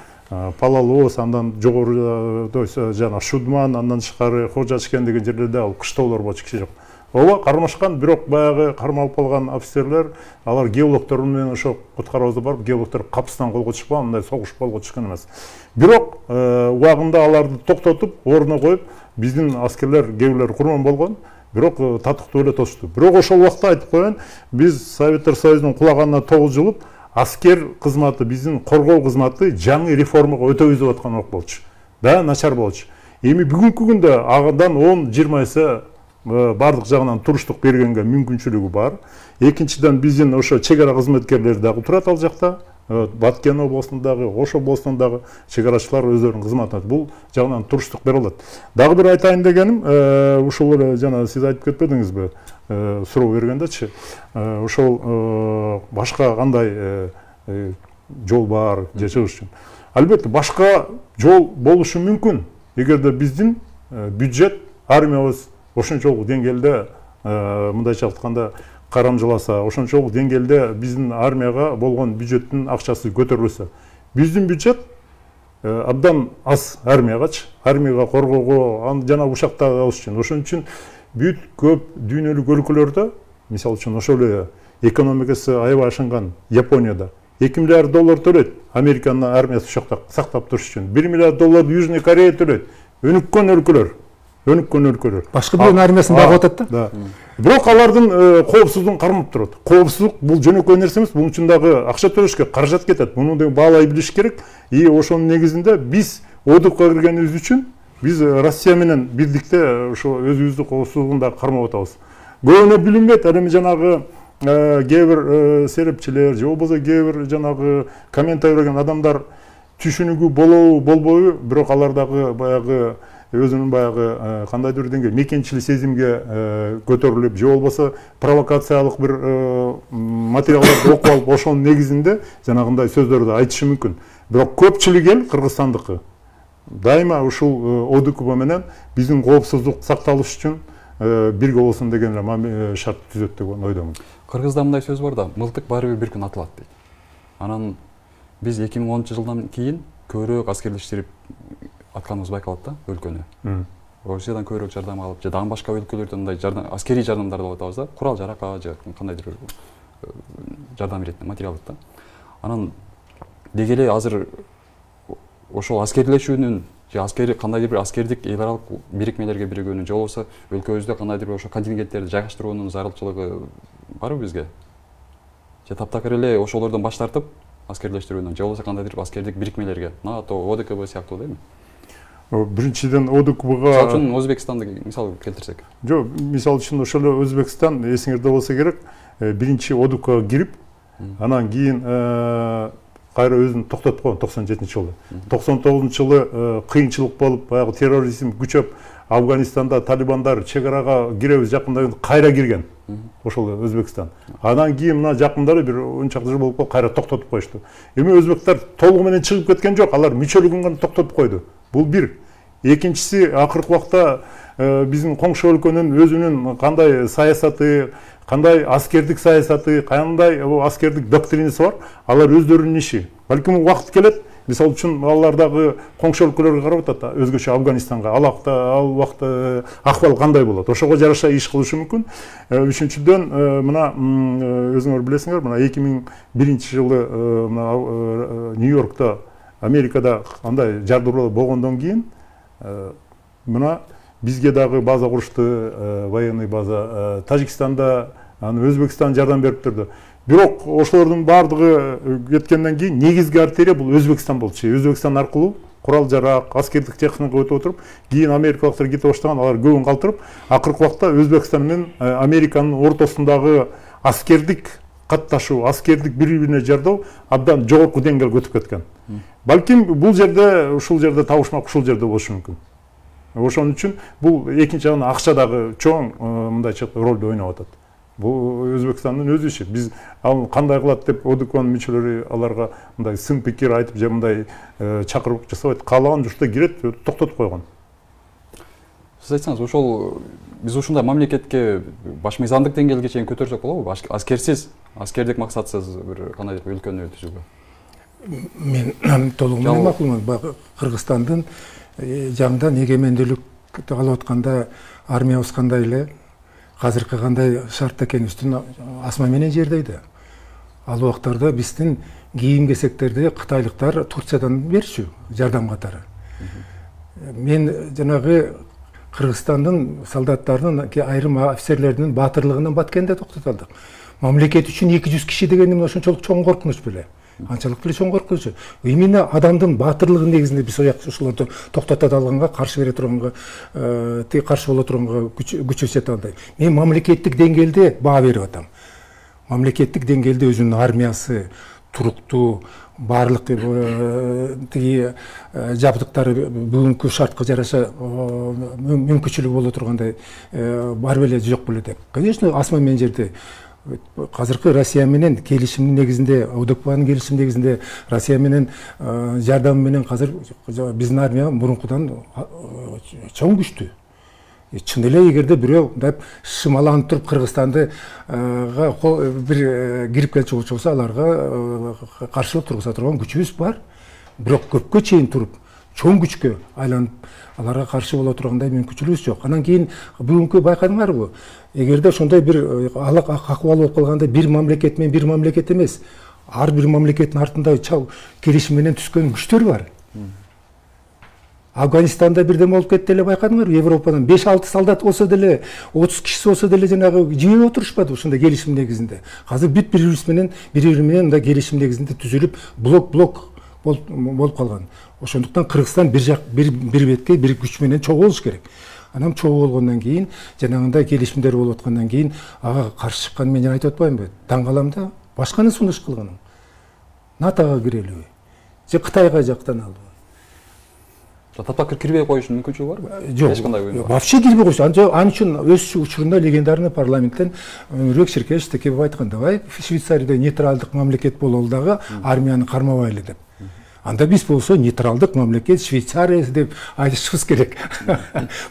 Палалоос, андан жогору жана Шудман, андан тышкары Хожачкен деген жерлерде ал кыштоолор болчу, киши жок. Ооба кармашкан, бирок баягы кармалып калган офицерлер, алар геологтор менен ошо куткарабызга барып, геологтор капысынан колго чыкпаган, мындай согуш колго чыккан эмес. Бирок убагында аларды токтотуп, ордуна коюп, биздин аскерлер кээ бирлери курман болгон, бирок татыктуу эле тосушту. Бирок ошол убакта айтып коеюн, биз Советтер Союзунун кулаганына 9 жылып, аскер кызматы, биздин коргоо кызматы жаңы реформага өтөбүз аткан убак болчу. Да, начар болчу. Эми бүгүнкү күндө агадан 10-20 эсе бардык жагынан туруштук бергенге мүмкүнчүлүгү бар. Экинчиден биздин ошо чек ара кызматкерлери дагы турат ал жакта. Баткен областындагы, Ош областындагы чек арачылар өздөрүнүн кызматын бул жагынан туруштук бере алат. Дагы бир айтайын дегеним, ушул эле жана сиз айтып кетпедиңизби, суроо бергендечи, ошол башка кандай жол бар же чыгыш үчүн. Албетте башка жол болушу мүмкүн. Эгерде биздин бюджет, армиябыз ошончолук деңгээлде, мындайча айтканда, карамжыласа, ошончолук деңгээлде биздин армияга болгон бюджеттин акчасы көтөрүлсө. Биздин бюджет абдан аз армиягачы, армияга коргоого, жана ушакта алыш үчүн. Ошон үчүн бүт көп дүйнөлүк өлкөлөрдө, мисалы үчүн ошол эле экономикасы аябай ашынган Японияда $2 миллиард төлөйт Американын армиясы ушакта сактап туруш үчүн. $1 миллиард Южный Корея төлөйт. Өнүккөн өлкөлөр. Башка бирөөнүн армиясын багып атат да. Бирок алардын коопсуздугун кармап турат. Коопсуздук бул жөнөкөй нерсе эмес, бунун үчүн дагы акча төлөшкө каражат кетет. Муну да баалай билиш керек. И ошонун негизинде биз ОДК киргенибиз үчүн биз Россия менен бирдикте ошо өзүбүздүн коопсуздугун да кармап атабыз. Көбүнө билинбейт, ал эми жанагы кээ бир серепчилер же болбосо кээ бир жанагы комментарий берген адамдар түшүнүгү болбойбу, бирок алар дагы баягы өзүнүн баягы кандайдыр бир деңгээлде мекенчилик сезимге көтөрүлүп, же болбосо провокациялык бир материалдарды окуп алып, ошонун негизинде жанагындай сөздөрдү айтышы мүмкүн. Бирок көпчүлүк эл Кыргызстандыкы дайыма ушул ОДКБ менен биздин коопсуздук сакталыш үчүн бирге болсун деген шарт түзөт деп ойдомун. Кыргызда мындай сөз бар да, мылтык баары бир күн атылат дейт. Анан биз 2010-жылдан кийин көбүрөөк аскерлештирип атканыбыз байкалат да өлкөнү. Россиядан көбүрөөк жардам алып, же дагы башка өлкөлөрдөн мындай аскерий жардамдарды алып атабыз да, курал жаракка же кандайдыр жардам иретинде материалдык да. Анан деги эле азыр ошол аскерлешүүнүн же кандайдыр бир аскердик эл аралык бирикмелерге биригүүнүн же болбосо өлкөбүздө кандайдыр бир ошо контингенттерди жайгаштыруунун зарылчылыгы барбы бизге? Же таптакыр эле ошолордон баш тартып аскерлештирүүнөн же болбосо кандайдыр аскердик бирикмелерге, НАТО, ОДКБ сыяктуу дейми? Биринчиден ОДКБга, мисалы үчүн Өзбекстанды мисал келтирсек. Жок, мисалы үчүн ошол эле Өзбекстан эсиңерде болсо керек, биринчи ОДКБга кирип, анан кийин кайра өзүн токтотуп койгон 97-жылы. 99-жылы кыйынчылык болуп, баягы терроризм күчөп, Афганистанда талибандар чек арага киребиз жакында кайра кирген. Ошол Өзбекстан. Анан кийин мына жакындары бир 10 чакты жыл болуп кайра токтотуп коюшту. Эми өзбектер толугу менен чыгып кеткен жок, алар мүчөлүгүн гана токтотуп койду. Бул бир. Экинчиси, акыркы убакта биздин коңшу өлкөнүн өзүнүн кандай саясаты, кандай аскердик саясаты, кандай аскердик доктринасы бар, алар өздөрүнүн иши. Балким убакыт келет, мисалы үчүн алардагы коңшу өлкөлөргө карап атат, өзгөчө Афганистанга, ал убакта акыбал кандай болот? Ошого жараша иш кылышы мүмкүн. Үчүнчүдөн мына өзүңөр билесиңер, мына 2001-жылы мына Нью-Йоркто, Америкада андай жардыруу болгондон кийин мына бизге дагы база курушты, военный база. Тажикстанда, Өзбекстан жардам берип турду. Бирок ошолордун бардыгы кеткенден кийин негизги артерия бул Өзбекстан болчу. Өзбекстан аркылуу курал жарак, аскердик техника өтүп отуруп, кийин америкалыктар кете баштаган, алар көбүн калтырып, акыркы убакта Өзбекстан менен Американын ортосундагы аскердик катташуу, аскердик бири-бирине жардоо абдан жогорку деңгээлге өтүп кеткен. Балким бул жерде, ушул жерде табышмак ушул жерде болушу мүмкүн. Ошон үчүн бул экинчи жагынан акча дагы чоң мындайча ролду ойноп атат. Бул Өзбекстандын өз иши. Биз ал кандай кылат деп ОДКнын мүчөлөрү аларга мындай сын пикир айтып же мындай чакырып жасабайт. Каалаган журтта кирет, токтотуп койгон. Сиз айтсаңыз, ошол биз ушундай мамлекетке баш мыйзамдык деңгээлге чейин көтөрсөк болобу? Аскерсиз, аскердик максатсыз бир кандайдыр өлкөнү түзүүгө. Мен толугу менен макулмун. Кыргызстандын жаңыдан эгемендүүлүк алып атканда армиябыз кандай эле, азыркы кандай шартта экенибиздин асма менен жердейди. Ал убактарда биздин кийим кесектерди кытайлыктар Турциядан берчү жардам катары. Мен жанагы Кыргызстандын солдаттарынын, айрым офицерлеринин батырлыгынан Баткенде токтотулдук. Мамлекет үчүн 200 киши дегеним ошончолук чоң коркунуч беле. Анчалык деле чоң коркунуч. Именно адамдын батырлыгы негизинде биз ушуларды токтото алганга, каршы бере турганга, каршы боло турганга күч көрсөтө албайм. Мен мамлекеттик деңгээлде баа берип атам. Мамлекеттик деңгээлде өзүнүн армиясы, туруктуу, барлык тиги жабдыктары бүгүнкү шартка жараша мүмкүнчүлүгү боло тургандай бар беле жок беле деп. Конечно, асма менен жерде азыркы Россия менен келишимдин негизинде, ОДКбнын келишим негизинде Россия менен жардам менен азыр биздин армия мурункудан чоң күчтүү. Чын эле эгерде бирөө деп шымаланып туруп Кыргызстанды бир кирип келчү болсо, аларга каршылык тургуза турган күчүбүз бар. Бирок көпкө чейин туруп, чоң күчкө айланып, аларга каршы боло тургандай мүмкүнчүлүгүбүз жок. Анан кийин бүгүнкү байкадыңарбы? Эгерде ошондой бир акыбал болуп калганда бир мамлекет менен бир мамлекет эмес, ар бир мамлекеттин артында келишим менен түзгөн күчтөр бар. Афганистанда бирден болуп кетти эле, байкадыңарбы? Европадан 5-6 солдат болсо деле, 30 киши болсо деле жанагы жыйып отурушпады ушундай келишим негизинде. Азыр бүт бири-бири менен мындай келишим негизинде түзүлүп, блок болуп калган. Ошондуктан Кыргызстан бир бетке бир күч менен чогуу болуш керек. Анан чогуу болгондон кийин, жанагындай келишимдер болуп аткандан кийин ага каршы чыккан мен айтып атпаймынбы? Таң калам да, башканы сунуш кылган. НАТОга кирелиби? Же Кытайга жактаналбы? Таптакыр кирбей коюшунун мүмкүнчүлүгү барбы? Жок, вообще кирбей коюш. Ал үчүн өз учурунда легендарный парламенттен Нурбек Ширкеевич текеп айткан, давай Швейцарияда нейтралдык мамлекет бололу дагы армияны кармабайлы деп. Анда биз болсо нейтралдык мамлекет Швейцария деп айтышыбыз керек.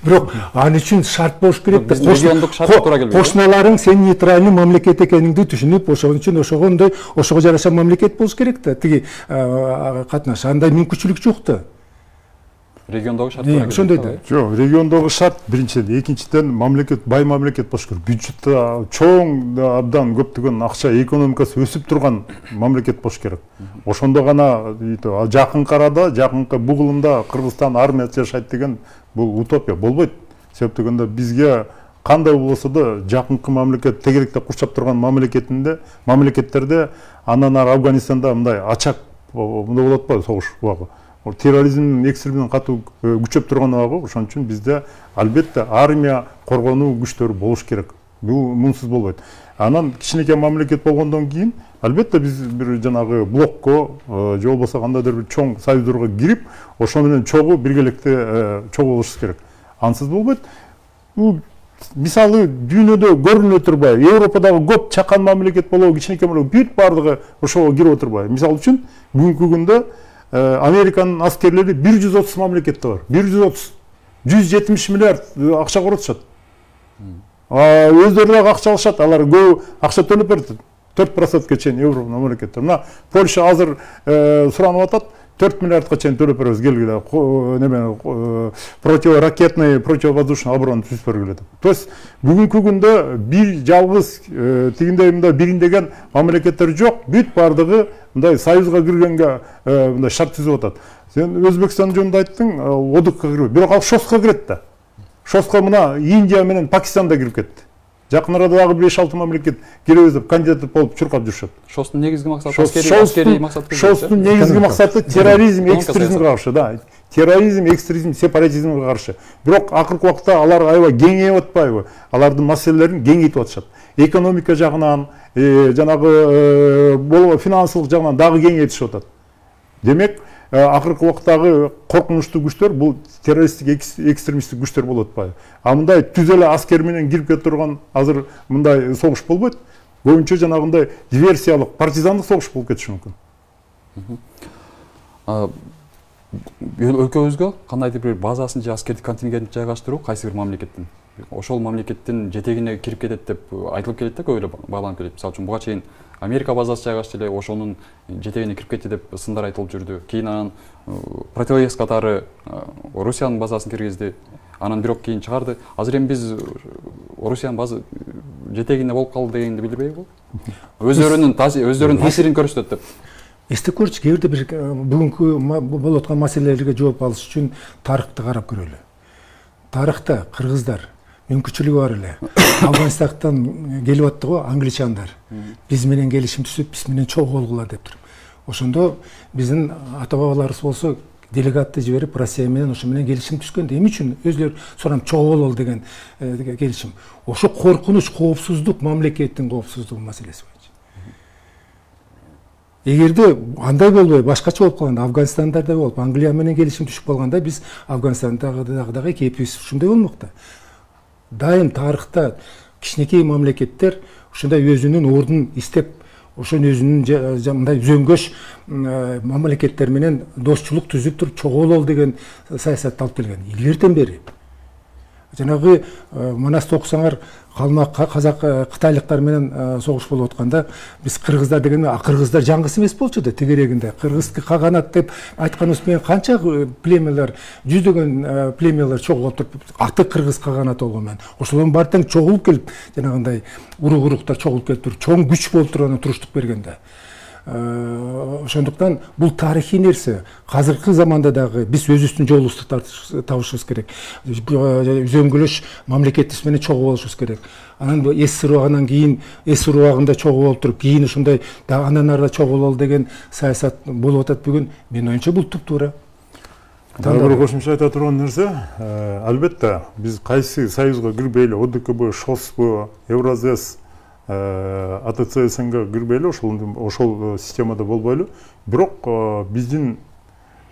Бирок ал үчүн шарт болуш керек да. Региондук шарт туура келбейт. Кошуналарың сен нейтральный мамлекет экениңди түшүнүп, ошон үчүн ошого жараша мамлекет болуш керек да. Тиги катнаш, андай мүмкүнчүлүк жок да. Региондогу шарт туура ошондой да. Жок, региондогу шарт биринчиден, экинчиден мамлекет бай мамлекет болуш керек. Бюджети чоң, абдан көптөгөн акча, экономикасы өсүп турган мамлекет болуш керек. Ошондо гана жакынкы арада, жакынкы бугулунда Кыргызстан армиясы жашайт деген бул утопия болбойт. Себеп дегенде бизге кандай болсо да жакынкы мамлекет, тегеректе курчап турган мамлекеттерде анан Афганистанда мындай ачак мындай болот атпайбы, согуш убагы. Терроризм, экстремизм катуу күчөп турган убагы, ошон үчүн бизде албетте армия коргонуу күчтөрү болуш керек. Бул мунсуз болбойт. Анан кичинекей мамлекет болгондон кийин албетте биз бир жанагы блокко же болбосо кандайдыр бир чоң союздорго кирип, ошо менен чогуу биргеликте чогуу болушубуз керек. Ансыз болбойт. Мисалы дүйнөдө көрүнө турбай, Европадагы көп чакан мамлекет болобу, кичинекей бүт бардыгы ошого кирип отурбай. Мисалы үчүн бүгүнкү күндө Американын аскерлери 130 мамлекетте бар. 170 миллиард акча коротушат. Өздөрү дагы акча алышат, алар көп акча төлөп берет. 4%га чейин Европа мамлекеттер. Мына Польша азыр суранып атат, 4 миллиардга чейин төлөп беребиз келгиле. Неме противоракетный, противовоздушный оборона түзүп бергиле деп. То есть бүгүнкү күндө бир жалгыз тигиндей мындай бириндеген мамлекеттер жок, бүт бардыгы мындай союзга киргенге мындай шарт түзүп атат. Сен Өзбекстан жөнүндө айттың, ОДКка кирбейт. Бирок ал ШОСко кирет да. ШОСко мына Индия менен Пакистан да кирип кетти. Жакын арада дагы 5-6 мамлекет киребиз деп кандидат болуп чуркап жүрүшөт. ШОСтун негизги максаты аскерий максаты. ШОСтун негизги максаты терроризм, экстремизмге каршы, да. терроризм, экстремизм, сепаратизмге каршы. Бирок акыркы убакта алар аябай кеңейип атпайбы? Алардын маселелерин кеңейтип атышат. Экономика жагынан, жанагы финансылык жагынан дагы кеңейтишип атат. Демек, акыркы убактагы коркунучтуу күчтөр бул террористтик, экстремисттик күчтөр болуп атпайбы? А мындай түз эле аскер менен кирип кете турган азыр мындай согуш болбойт. Көбүнчө жанагындай диверсиялык, партизандык согуш болуп кетиши мүмкүн. Өлкөбүзгө кандайдыр бир базасын же аскердик контингентин жайгаштыруу кайсы бир мамлекеттин ошол мамлекеттин жетегине кирип кетет деп айтылып келет да, көп эле бааланып келет. Мисалы үчүн буга чейин Америка базасы жайгашты эле, ошонун жетегине кирип кетти деп сындар айтылып жүрдү. Кийин анан противовес катары Орусиянын базасын киргизди. Анан бирок кийин чыгарды. Азыр эми биз Орусиянын база жетегинде болуп калды дегенди билдирбейби? Өздөрүнүн таасирин көрсөтөт деп. Эстеп көрчү, кээде бир бүгүнкү болуп аткан маселелерге жооп алыш үчүн тарыхты карап көрөлү. Тарыхта кыргыздар мүмкүнчүлүгү бар эле. Афганистандан келип атты го англичандар. Биз менен келишим түзүп, биз менен чогуу болгула деп туруп. Ошондо биздин ата бабаларыбыз болсо делегатты жиберип Россия менен ошо менен келишим түзгөн. Эмне үчүн? Өзлөрү сурам чогуу бололу деген келишим. Ошо коркунуч, коопсуздук, мамлекеттин коопсуздугу маселеси боюнча. Эгерде андай болбой, башкача болуп калганда, Афганистандарда болуп, Англия менен келишим түшүп калганда, биз Афганистандагы кепибиз ушундай болмок да. Дайым тарыхта кичинекей мамлекеттер ушундай өзүнүн ордун издеп, ошон өзүнүн мындай үзөңгөш мамлекеттер менен достчулук түзүп туруп чогуу бололу деген саясатты алып келген. Илгертен бери. Жанагы Манасты окусаңар, казак кытайлыктар менен согуш болуп атканда, биз кыргыздар деген, кыргыздар жаңгыс эмес болчу да, тегерегинде. Кыргызский каганат деп айтканыбыз менен канча племелер, жүздөгөн племелер чогулуп туруп, аты кыргыз каганаты болгон менен. Ошолордун баары тең чогулуп келип, жанагындай урук-уруктар чогулуп келип туруп, чоң күч болуп турган туруштук бергенде. Ошондуктан бул тарыхый нерсе. Азыркы заманда дагы биз өзүбүздүн жолубузду табышыбыз керек. Үзөңгүлөш мамлекетибиз менен чогуу болушубуз керек. Анан СССР убагынан кийин СССР убагында чогуу болуп туруп, кийин ушундай андан арда чогуу бололу деген саясат болуп атат бүгүн. Менин оюмча бул туп-туура. Дагы бир кошумча айта турган нерсе, албетте биз кайсы союзга кирбейли, ОДКБ, ШОСБ, Евразес, АТЦ СНГ кирбейли, ошол системада болбойлу. Бирок биздин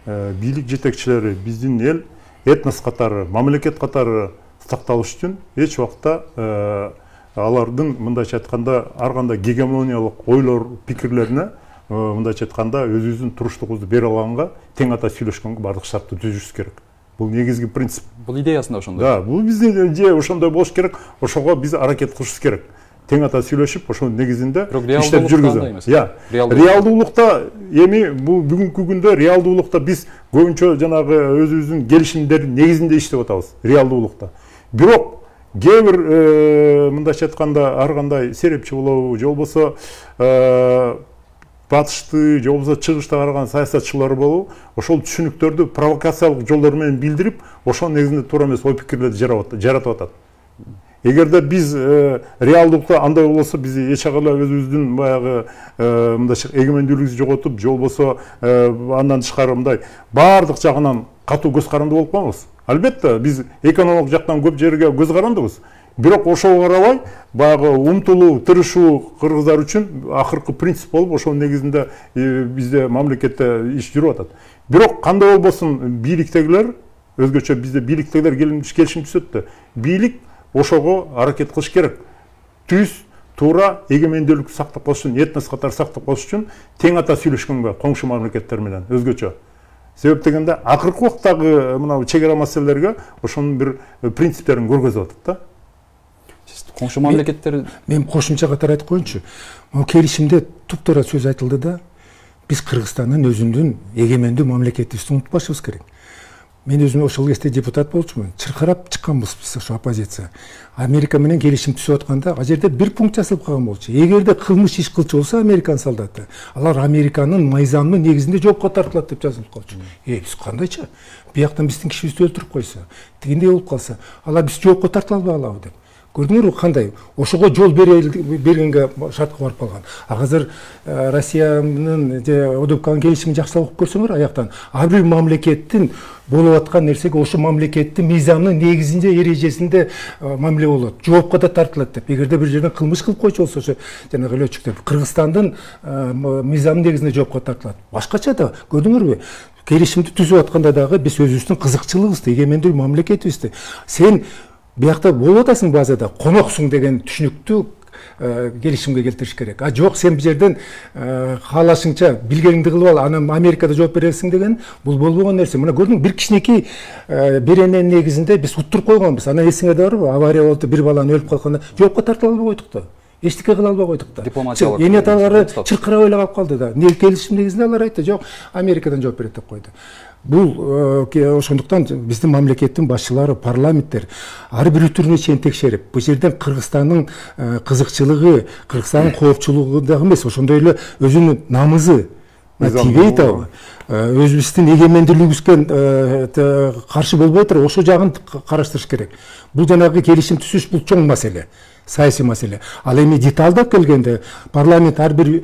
бийлик жетекчилери, биздин эл этнос катары, мамлекет катары сакталыш үчүн эч убакта алардын мындайча айтканда ар кандай гегемониялык ойлор, пикирлерине мындайча айтканда өзүбүздүн туруштугубузду бере алганга тең ата сүйлөшкөнгө бардык шартты түзүшүбүз керек. Бул негизги принцип. Бул идеясында ошондой. Да, бул биздин идея ошондой болуш керек. Ошого биз аракет кылышыбыз керек. Тең ата сүйлөшүп, ошонун негизинде иштеп жүргүзөбүз. Реалдуулукта эми бул бүгүнкү күндө реалдуулукта биз көбүнчө жанагы өзүбүздүн келишимдердин негизинде иштеп атабыз. Реалдуулукта. Бирок кээ бир мындайча айтканда ар кандай серепчи болобу, же болбосо батышты, же болбосо чыгышты караган саясатчылар болобу, ошол түшүнүктөрдү провокациялык жолдор менен билдирип, ошонун негизинде туура эмес ой пикирлерди жаратып атат. Эгерде биз реалдуулукта андай болсо, биз эч агала өзүбүздүн баягы мындайча эгемендүүлүгүбүздү жоготуп, же болбосо андан тышкары мындай баардык жагынан катуу көз каранды болуп калабыз. Албетте биз экономик жактан көп жерге көз карандыбыз. Бирок ошого карабай, баягы умтулуу, тырышуу кыргыздар үчүн акыркы принцип болуп, ошонун негизинде бизде мамлекетте иш жүрүп атат. Бирок кандай болбосун бийликтегилер, өзгөчө бизде бийликтегилер келишим түзөт да. Бийлик ошого аракет кылыш керек. Түз, туура эгемендүүлүктү сактап калыш үчүн, этнос катары сактап калыш үчүн тең ата сүйлөшкөнгө коңшу мамлекеттер менен өзгөчө. Себеп дегенде акыркы убактагы мына чек ара маселелерге ошонун бир принциптерин көргөзүп атат да. Коңшу мамлекеттер мен кошумча катары айтып коеюнчу. Могу келишимде туп-туура сөз айтылды да, биз Кыргызстандын өзүнүн эгемендүү мамлекетибизди унутпашыбыз керек. Мен өзүм ошол кезде депутат болчумун. Чыркырап чыкканбыз биз ошо оппозиция. Америка менен келишим түзүп атканда, ал жерде бир пункт жазылып калган болчу. Эгерде кылмыш иш кылчу болсо Американ солдаты, алар Американын майзамынын негизинде жоопко тартылат деп жазылып калчу. Биз кандайча? Бияктан биздин кишибизди өлтүрүп койсо, тигиндей болуп калса, алар биз жоопко тарта албай калабы деп. Көрдүңөрбү кандай? Ошого жол бергенге шартка барып калган. Азыр Россиянын ОДКнын келишимин жакшылап окуп көрсөңөр, аяктан ар бир мамлекеттин болуп аткан нерсеге ошо мамлекеттин мыйзамынын негизинде, эрежесинде мамиле болот. Жоопко да тартылат деп. Эгерде бир жерден кылмыш кылып койчу болсо, ошо жанагы элөчүктөр Кыргызстандын мыйзамынын негизинде жоопко тартылат. Башкача да көрдүңөрбү? Келишимди түзүп атканда дагы биз өзүбүздүн кызыкчылыгыбызды, эгемендүү мамлекетибизди сен биякта болуп атасың базада, коноксуң деген түшүнүктү келишимге келтириш керек. А жок, сен бул жерден каалашыңча билгениңди кылып ал, анан Америкада жооп бересиң деген бул болбогон нерсе. Мына көрдүң, бир кичинекей берененин негизинде биз уттуруп койгонбуз. Анан эсиңе барбы? Авария болду, бир баланы өлүп калганда жоопко тартып албай койдук да. Эчтеке кыла албай койдук да. Дипломатиялык эне аталары чыркырап эле калып калды да. Келишим негизинде алар айтты, жок, Америкадан жооп берет деп койду. Бул ошондуктан биздин мамлекеттин башчылары, парламенттер ар бир үтүрүнө чейин текшерип, бул жерден Кыргызстандын кызыкчылыгы, Кыргызстандын коопчулугу дагы эмес, ошондой эле өзүнүн намызы тийбейт абы. Өзүбүздүн эгемендүүлүгүбүзгө каршы болбой туруп, ошол жагын караштырыш керек. Бул жанагы келишим түзүш, бул чоң маселе. Саясий маселе. Ал эми деталдап келгенде парламент ар бир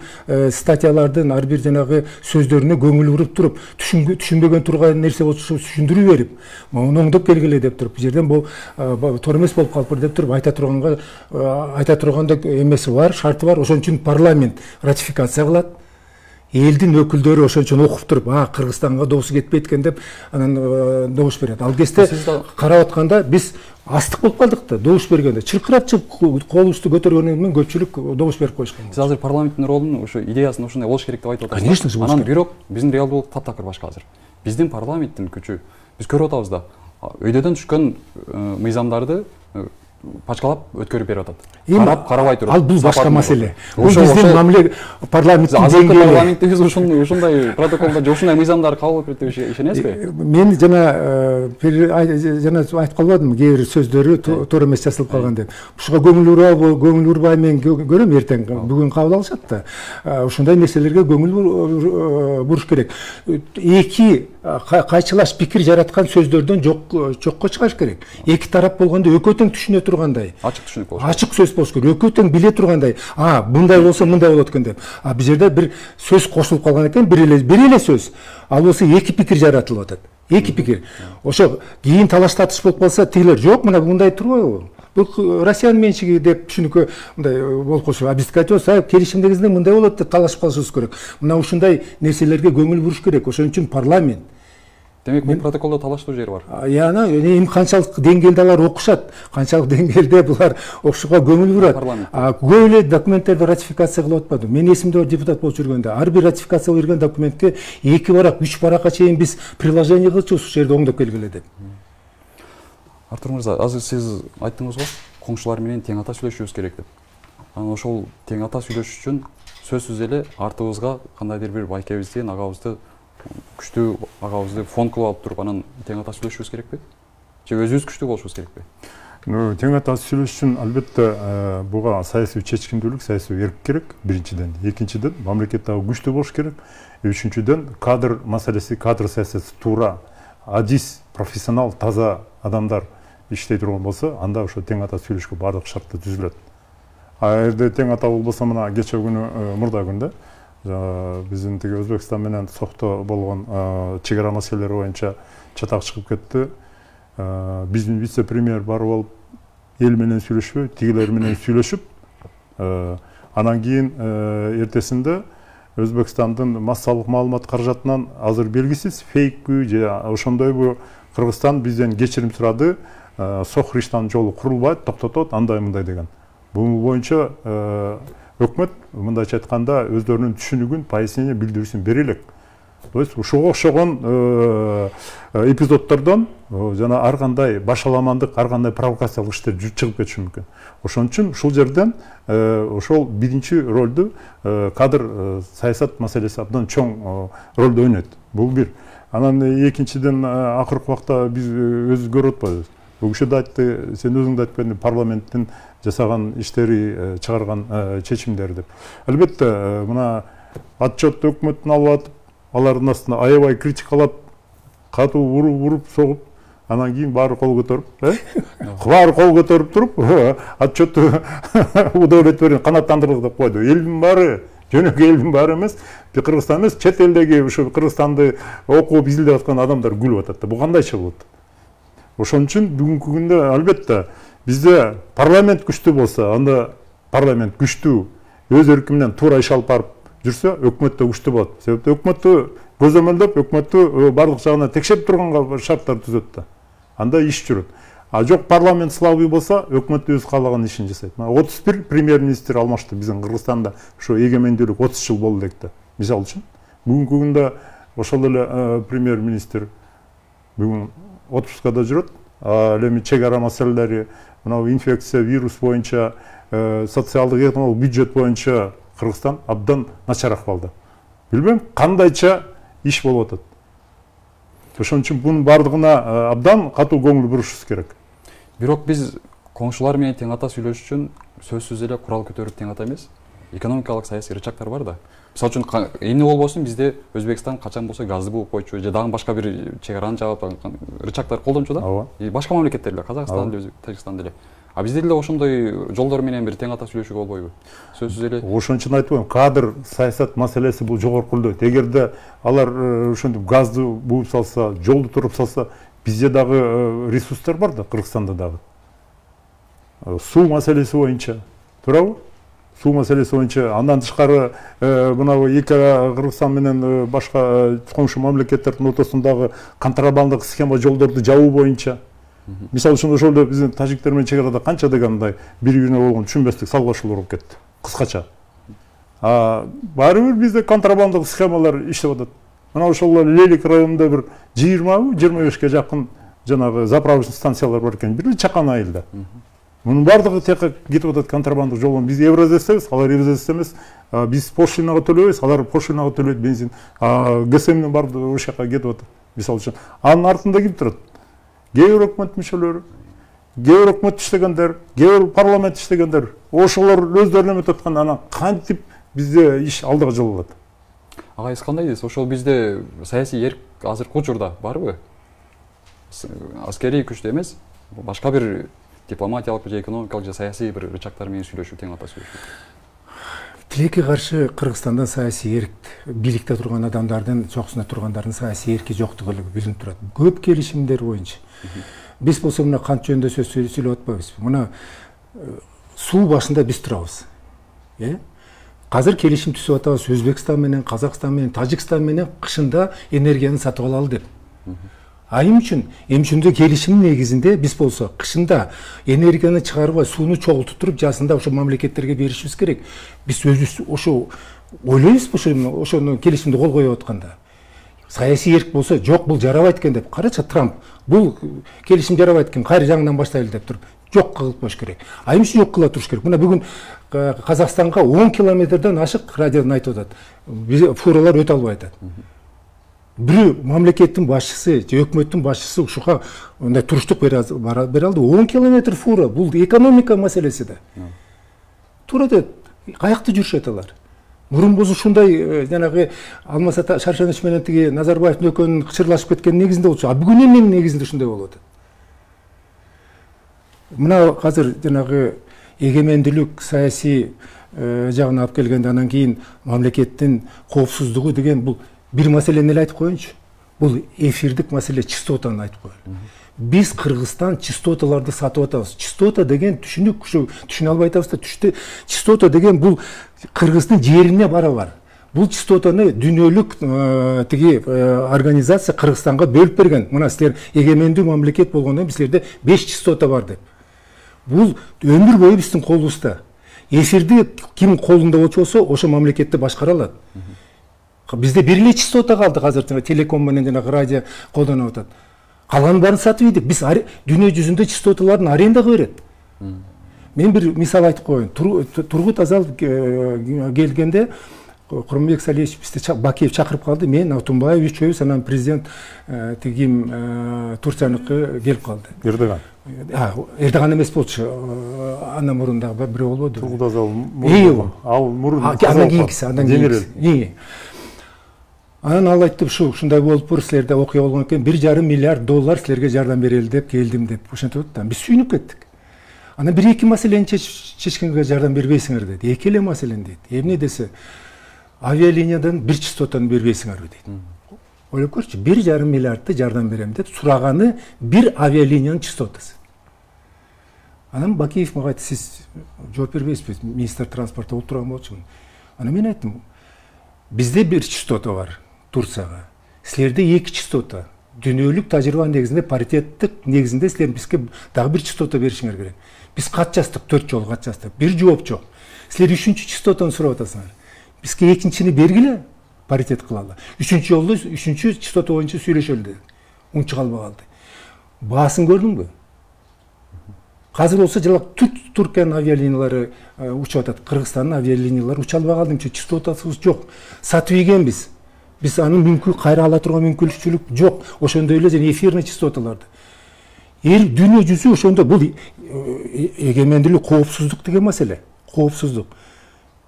статьялардын, ар бир жанагы сөздөрүнө көңүл буруп туруп, түшүнбөгөн турган нерсе болсо түшүндүрүү берип, муну оңдоп келгиле деп туруп, бул жерден бул туура эмес болуп калыптыр деп туруп айта турганда эмеси бар, шарты бар. Ошон үчүн парламент ратификация кылат. Элдин өкүлдөрү ошон үчүн окуп туруп, Кыргызстанга добусу кетпейт экен деп анан добуш берет. Ал кезде карап атканда биз астык болуп калдык да, добуш бергенде чыркырап чыгып колубузду көтөргөнүн менен көпчүлүк добуш берип коюшкан. Сиз азыр парламенттин ролун, ошо идеясын ошондой болуш керек деп айтып атасыз. Конечно же, анан бирок биздин реалдуулук таптакыр башка азыр. Биздин парламенттин күчү, биз көрүп атабыз да, өйдөдөн түшкөн мыйзамдарды пачкалап өткөрүп берип атат. Карап, карабай туруп. Ал бул башка маселе. Бул биздин мамиле парламенттин деңгээли. Парламентибиз ушундай протоколдо же ушундай мыйзамдар кабыл алып деп ишенесизби? Мен жана айтып калбадымбы, кээ бир сөздөрү туура эмес жазылып калган деп. Ушуга көңүл бурбай мен көрөм, эртең бүгүн кабыл алышат да. Ушундай нерселерге көңүл буруш керек. Эки кайчылаш пикир жараткан сөздөрдөн жокко чыгаш керек. Эки тарап болгондо экөө тең түшүнө тургандай. Ачык түшүнүк болуш. Ачык сөз болуш керек. Экөө тең биле тургандай. Мындай болсо мындай болот экен деп. Бул жерде бир сөз кошулуп калган экен, бир эле сөз. Ал болсо эки пикир жаратылып атат. Эки пикир. Ошо кийин талаш татыш болуп калса, тигилер жок, мындай турбайбы? Бул Россиянын менчиги деп түшүнүккө мындай болуп калышы. Биздики айтабыз, келишим негизинде мындай болот деп талашып калышыбыз керек. Мына ушундай нерселерге көңүл буруш керек. Ошон үчүн парламент. Демек, бул протоколдо талаштуу жери бар. Эми канчалык деңгээлде алар окушат, канчалык деңгээлде булар окушуга көңүл бурат. Көп эле документтерди ратификация кылып атпады. Мен эсимде бар, депутат болуп жүргөндө ар бир ратификация берген документке 2 барак, 3 баракка чейин биз приложение кылчубуз, ушул жерде оңдоп келгиле деп. Артур мырза, азыр сиз айттыңыз го, коңшулар менен тең ата сүйлөшүбүз керек деп. Анан ошол тең ата сүйлөшүш үчүн сөзсүз эле артыбызга кандайдыр бир байкебизди, агабызды, күчтүү агабызды фон кылып алып туруп, анан тең ата сүйлөшүбүз керекпи? Же өзүбүз күчтүү болушубуз керекпи? Тең ата сүйлөшүш үчүн албетте буга саясий чечкиндүүлүк, саясий эрк керек, биринчиден. Экинчиден, мамлекет дагы күчтүү болуш керек. Үчүнчүдөн, кадр маселеси, кадр саясаты туура, адис, профессионал, таза адамдар иштей турган болсо, анда ошо тең ата сүйлөшкө баардык шарттар түзүлөт. Эгерде тең ата болбосо, мына кече күнү мурда күндө биздин тиги Өзбекстан менен сокто болгон чек ара маселелери боюнча чатак чыгып кетти. Биздин вице-премьер барып алып эл менен сүйлөшпөй, тигилер менен сүйлөшүп, анан кийин эртесинде Өзбекстандын массалык маалымат каражатынан азыр белгисиз фейкпи же ошондойбу Кыргызстан бизден кечирим сурады, Сохриштан жолу курулбайт, токтотот, андай мындай деген. Бул боюнча өкмөт мындайча айтканда өздөрүнүн түшүнүгүн, пояснение билдирүүсүн бере элек. То есть ушуга окшогон эпизоддордон жана ар кандай башаламандык, ар кандай провокациялык иштер чыгып кетиши мүмкүн. Ошон үчүн ушул жерден ошол биринчи ролду кадр саясат маселеси абдан чоң ролду ойнойт. Бул бир. Анан экинчиден акыркы убакта биз өзүбүз көрүп атпайбыз. Бул киши да айтты, сен өзүң да айткан, парламенттин жасаган иштери, чыгарган чечимдери деп. Албетте, мына отчет өкмөттүн алып атып, алардын астына аябай критикалап, катуу уруп согуп, анан кийин баары кол көтөрүп, баары кол көтөрүп туруп, отчетту удовлетворение канааттандырдык деп койду. Элдин баары, жөнөкөй элдин баары эмес, Кыргызстан эмес, чет элдеги ушу Кыргызстанды окуп изилдеп аткан адамдар күлүп атат да. Бу кандайча болот? Ошон үчүн бүгүнкү күндө албетте бизде парламент күчтүү болсо, анда парламент күчтүү, өз эрки менен туура иш алып барып жүрсө, өкмөт да күчтүү болот. Себеби өкмөттү көзөмөлдөп, өкмөттү барлык жагына текшерип турганга шарттар түзөт да. Анда иш жүрөт. А жок парламент слабый болсо, өкмөт өз каалаган ишин жасайт. 31 премьер-министр алмашты биздин Кыргызстанда. Ошо эгемендүүлүк 30 жыл болду дейт да. Мисалы үчүн, бүгүнкү күндө ошол эле премьер-министр бүгүн отпускада жүрөт. Ал эми чек ара маселелери, мына инфекция, вирус боюнча, социалдык экономикалык бюджет боюнча Кыргызстан абдан начар акыбалда. Билбейм, кандайча иш болуп атат. Ошон үчүн бунун бардыгына абдан катуу көңүл бурушубуз керек. Бирок биз коңшулар менен тең ата сүйлөшүш үчүн сөзсүз эле курал көтөрүп тең ата эмес. Экономикалык саясий рычагдар бар да. Мисалы үчүн эмне болбосун бизде Өзбекстан качан болсо газды бууп койчу, же дагы башка бир чек араны жаап рычагдар колдончу да. Башка мамлекеттер эле, Казакстан деле, Тажикстан деле. А бизде деле ошондой жолдор менен бир тең ата сүйлөшүүгө болбойбу? Сөзсүз эле. Ошон үчүн айтып коем, кадр саясат маселеси бул жогоркулдойт. Эгерде алар ошентип газды бууп салса, жолду туруп салса, бизде дагы ресурстар бар да, Кыргызстанда дагы. Суу маселеси боюнча, туурабы? Суу маселеси боюнча, андан тышкары мына эки Кыргызстан менен башка коңшу мамлекеттердин ортосундагы контрабандалык схема жолдорду жабуу боюнча. Мисалы үчүн ошол эле биздин тажиктер менен чек арада канча дегендай бири-бирине болгон түшүнбөстүк салгылашуулар болуп кетти. Кыскача. Баары бир бизде контрабандалык схемалар иштеп атат. Мына ошол Лелик районунда бир 20-25ке жакын жанагы заправочный станциялар бар экен, бир чакан айылда. Мунун бардыгы текке кетип атат контрабандалык жолдон. Биз Евразэстебиз, алар Евразэст эмес. Биз пошлинага төлөйбүз, алар пошлинага төлөйт бензин. ГСМдин бардыгы ошол жака кетип атат. Мисалы үчүн, анын артында ким турат? Кээ бир өкмөт мүчөлөрү, кээ бир өкмөт иштегендер, кээ бир парламент иштегендер. Ошолор өздөрүнө эметип аткан, анан кантип бизде иш алдыга жылынат? Ага, сиз кандай дейсиз? Ошол бизде саясий эрк азыркы учурда барбы? Аскерий күчтүү эмес, башка бир дипломатиялык же экономикалык же саясий бир рычагдар менен сүйлөшүү, тең ата сүйлөшүү. Тилекке каршы Кыргызстанда саясий эрк, бийликте турган адамдардын, чокусунда тургандардын саясий эрки жоктугу билинип турат. Көп келишимдер боюнча. Биз болсо мына кант жөнүндө сөз сүйлөп атпайбызбы? Мына суу башында биз турабыз. Азыр келишим түзүп атабыз Өзбекстан менен, Казакстан менен, Тажикстан менен кышында энергияны сатып алалы деп. Айым үчүн келишимдин негизинде биз болсо кышында энергияны чыгарбай, сууну чогултуп туруп, жазында ошо мамлекеттерге беришибиз керек. Биз өзүбүз ошо ойлойбузбу ошону келишимди кол коюп атканда? Саясий эрк болсо, жок бул жарабайт экен деп. Карачы Трамп, бул келишим жарабайт экен, кайра жаңыдан баштайлы деп туруп, жок кылып коюш керек. Айым үчүн жок кыла туруш керек. Мына бүгүн Казакстанга 10 километрден ашык радиодон айтып атат. Фуралар өтө албай атат. Бир мамлекеттин башчысы же өкмөттүн башчысы ушуга мындай туруштук бере алды. 10 километр фура, бул экономика маселеси да. Туура дейт, каякта жүрүшөт алар. Мурун болсо ушундай жанагы Алмазата Шаршенович менен тиги Назарбаевдин экөөнүн кычырлашып кеткен негизинде болчу. А бүгүн эмненин негизинде ушундай болуп атат? Мына азыр жанагы эгемендүүлүк саясий жагына алып келгенде, анан кийин мамлекеттин коопсуздугу деген бул бир маселени эле айтып коеюнчу. Бул эфирдик маселе, частотаны айтып коелу. Биз Кыргызстан частоталарды сатып атабыз. Частота деген түшүнүк, түшүнө албай атабыз да, частота деген бул Кыргыздын жерине барабар. Бул частотаны дүйнөлүк тиги организация Кыргызстанга бөлүп берген. Мына силер эгемендүү мамлекет болгондон кийин силерде 5 частота бар деп. Бул өмүр бою биздин колубузда. Эфирди ким колунда болсо, ошо мамлекетти башкара алат. Бизде бир эле частота калды азыр, телеком менен жана радио колдонуп атат. Калган баарын сатып ийдик. Биз дүйнө жүзүндө частоталардын арендага берет. Мен бир мисал айтып коеюн. Тургут Азал келгенде Курманбек Салиевич бизди Бакиев чакырып калды. Мен Атунбаев үчөөбүз, анан президент тигим Турцияныкы келип калды. Эрдоган. Эрдоган эмес болчу. Андан мурун дагы бирөө болбоду. Тургут Азал мурун. Ал мурун. Андан кийинкиси. Анан ал айтты, ушундай болуп тур, силерде окуя болгон экен, $1,5 миллиард силерге жардам берели деп келдим деп ошентип атты. Биз сүйүнүп кеттик. Анан бир-эки маселени чечкенге жардам бербейсиңер деди. Эки эле маселени дейт. Эмне десе, авиалиниядан бир частотаны бербейсиңерби дейт. Ойлоп көрчү, $1,5 миллиардты жардам берем деп сураганы бир авиалиниянын частотасы. Анан Бакиев мага айтты, сиз жооп бербейсизби? Министр транспорта отурган болчумун. Анан мен айттым, бизде бир частота бар Турцияга. Силерде эки частота. Дүйнөлүк тажрыйба негизинде, паритеттик негизинде силер бизге дагы бир частота беришиңер керек. Биз кат жаздык, 4 жолу кат жаздык. Бир жооп жок. Силер 3-чү частотаны сурап атасыңар. Бизге экинчини бергиле, паритет кылалы. 3-чү жолду 3-чү частота боюнча сүйлөшөлү дедик. Унча калбай калды. Баасын көрдүңбү? Қазір болса жалақ Түркияның авиалиниялары учуп атат, Кыргызстандын авиалиниялары уча албай калды, частотасы жок. Сатып ийген биз. Биз аны мүмкүн кайра ала турган мүмкүнчүлүк жок. Ошондой эле жана эфирный частоталарды. Эл дүйнө жүзү ошондо бул эгемендүүлүк, коопсуздук деген маселе. Коопсуздук.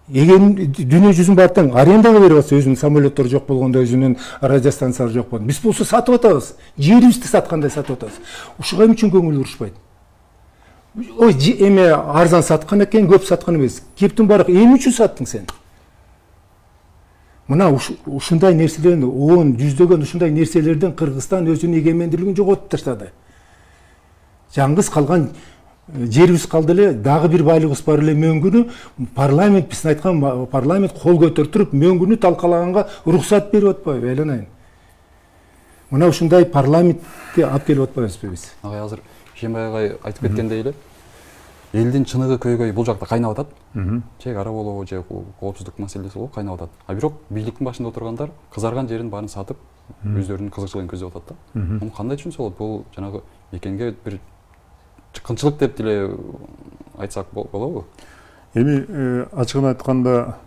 Дүйнө жүзүн бартаң арендага берип атса, өзүнүн самолеттори жок болгондо, өзүнүн радиостанциялары жок болгондо. Биз болсо сатып атабыз. Жерибизди саткандай сатып атабыз. Ушуга эмне үчүн көңүл бурушпайт? Ой, эме арзан саткан экен, көп саткан эмес. Кептин барак, эмне үчүн саттың сен? Мына ушундай нерселерден, 10-100дөгөн ушундай нерселерден Кыргызстан өзүнүн эгемендүүлүгүн жоготуп таштады. Жаңгыз калган жерибиз калды эле, дагы бир байлыгыбыз бар эле, мөңгүнү парламент, биздин айткан парламент кол көтөртүрүп, мөңгүнү талкалаганга уруксат берип атпайбы, Эланайын? Мына ушундай парламентке алып келип атпайбызбы биз? Агай азыр Жембай агай айтып кеткендей эле, элдин чыныгы көйгөй бул жакта кайнап атат. Чек ара болобу же коопсуздук маселеси болуп кайнап атат. А бирок бийликтин башында отургандар кызарган жерин баарын сатып, өздөрүнүн кызыкчылыгын көздөп атат да. Муну кандай түшүнсө болот? Бул жанагы мекенге бир чыккынчылык деп деле айтсак болобу? Эми ачыгын айтканда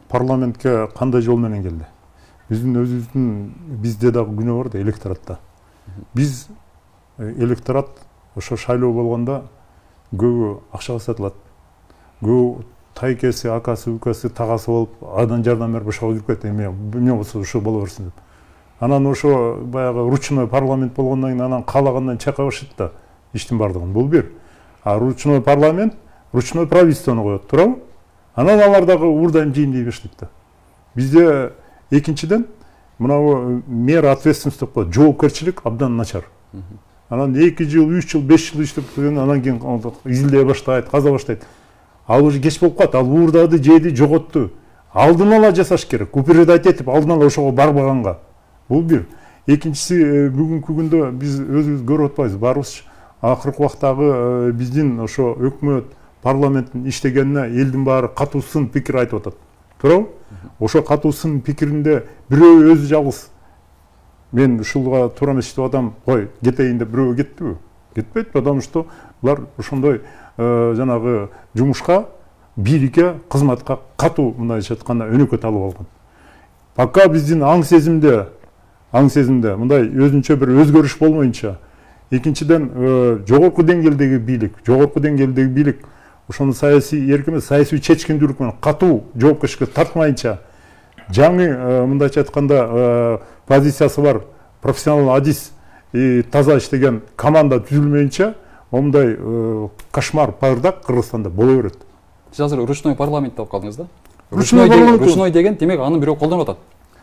парламентке кандай жол менен келди? Биздин өзүбүздүн бизде дагы күнөө бар да, электоратта. Биз электорат ошо шайлоо болгондо көбү акчага сатылат. Көбү тайкеси, акасы, укасы, тагасы болуп, адан жардам берип ошого жүрүп кетет. Эмне болсо ошо боло берсин деп. Анан ошо баягы ручной парламент болгондон кийин анан каалагандан чайкай баштайт да иштин бардыгын. Бул бир. А ручной парламент, ручной правительствону коет, туурабы? Анан алар дагы урдайым жийиндей баштайт да. Бизде экинчиден мынау мера ответственность деп коет, жоопкерчилик абдан начар. Анан 2 жыл, 3 жыл, 5 жыл иштеп келген, анан кийин изилдей баштайт, каза баштайт. Ал уже кеч болуп калат, ал уурдады, жеди, жоготту. Алдын ала жасаш керек, упередить этип, алдын ала ошого барбаганга. Бул бир. Экинчиси, бүгүнкү күндө биз өзүбүз көрүп атпайбыз, баарыбыз акыркы убактагы биздин ошо өкмөт, парламенттин иштегенине элдин баары катуу сын пикир айтып атат. Туурабы? Ошо катуу сын пикиринде бирөө өзү жалгыз. Мен ушулга туура эмес иштеп атам, кой, кетейин деп бирөө кетпиби? Кетпейт, потому что булар ошондой жанагы жумушка, бийликке, кызматка катуу мындайча айтканда өнөкөт алып алган. Пока биздин аң сезимде мындай өзүнчө бир өзгөрүш болмоюнча, экинчиден жогорку деңгээлдеги бийлик ошону саясий эркин, саясий чечкиндүүлүк менен катуу жоопкерчиликке тартмайынча, жаңы мындайча айтканда позициясы бар профессионал адис таза иштеген команда түзүлмөйүнчө, ондай кошмар, бардак Кыргызстанда боло берет. Сиз азыр ручной парламент деп калдыңыз да? Ручной деген демек аны бирөө колдонуп атат.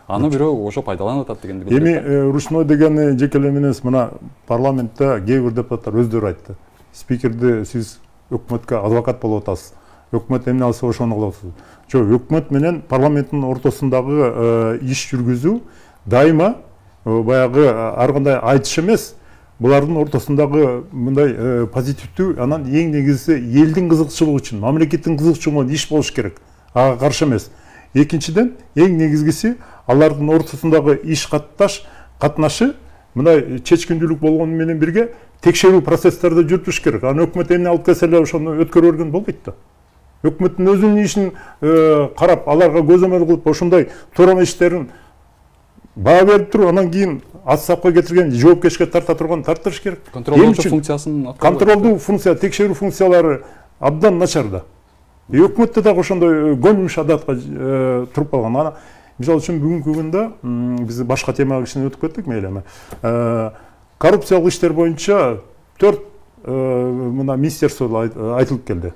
Аны бирөө ошо пайдаланып атат дегенди билдирет. Эми ручной дегени жекелем эмес, мына парламентте кээ бир депутаттар өздөрү айтты. Спикерди сиз өкмөткө адвокат болуп атасыз. Өкмөт эмне алса ошону кыласыз. Жок, өкмөт менен парламенттин ортосундагы иш жүргүзүү дайыма баягы ар кандай айтыш эмес, булардын ортосундагы мындай позитивдүү, анан эң негизгиси элдин кызыкчылыгы үчүн, мамлекеттин кызыкчылыгы үчүн иш болуш керек. Ага каршы эмес. Экинчиден, эң негизгиси алардын ортосундагы иш катнашы мындай чечкиндүүлүк болгону менен бирге текшерүү процесстерди жүрүтүш керек. Аны өкмөт эмне алып келсе эле ошону өткөрө берген болбойт да. Өкмөттүн өзүнүн ишин карап, аларга көзөмөл кылып, ошондой туура иштерин баа берип туруп, анан кийин отставкага кетирген, жоопкерчиликке тарта турган тартырыш керек. Контролдоо функциясын контролдуу функция, текшерүү функциялары абдан начар да. Өкмөттө дагы ошондой гомиш адатка туруп калган. Ана Мисалы үчүн бүгүнкү күндө биз башка темага кичине өтүп кеттик мейлими. Коррупциялык иштер боюнча 4 мына министерство айтылып келди.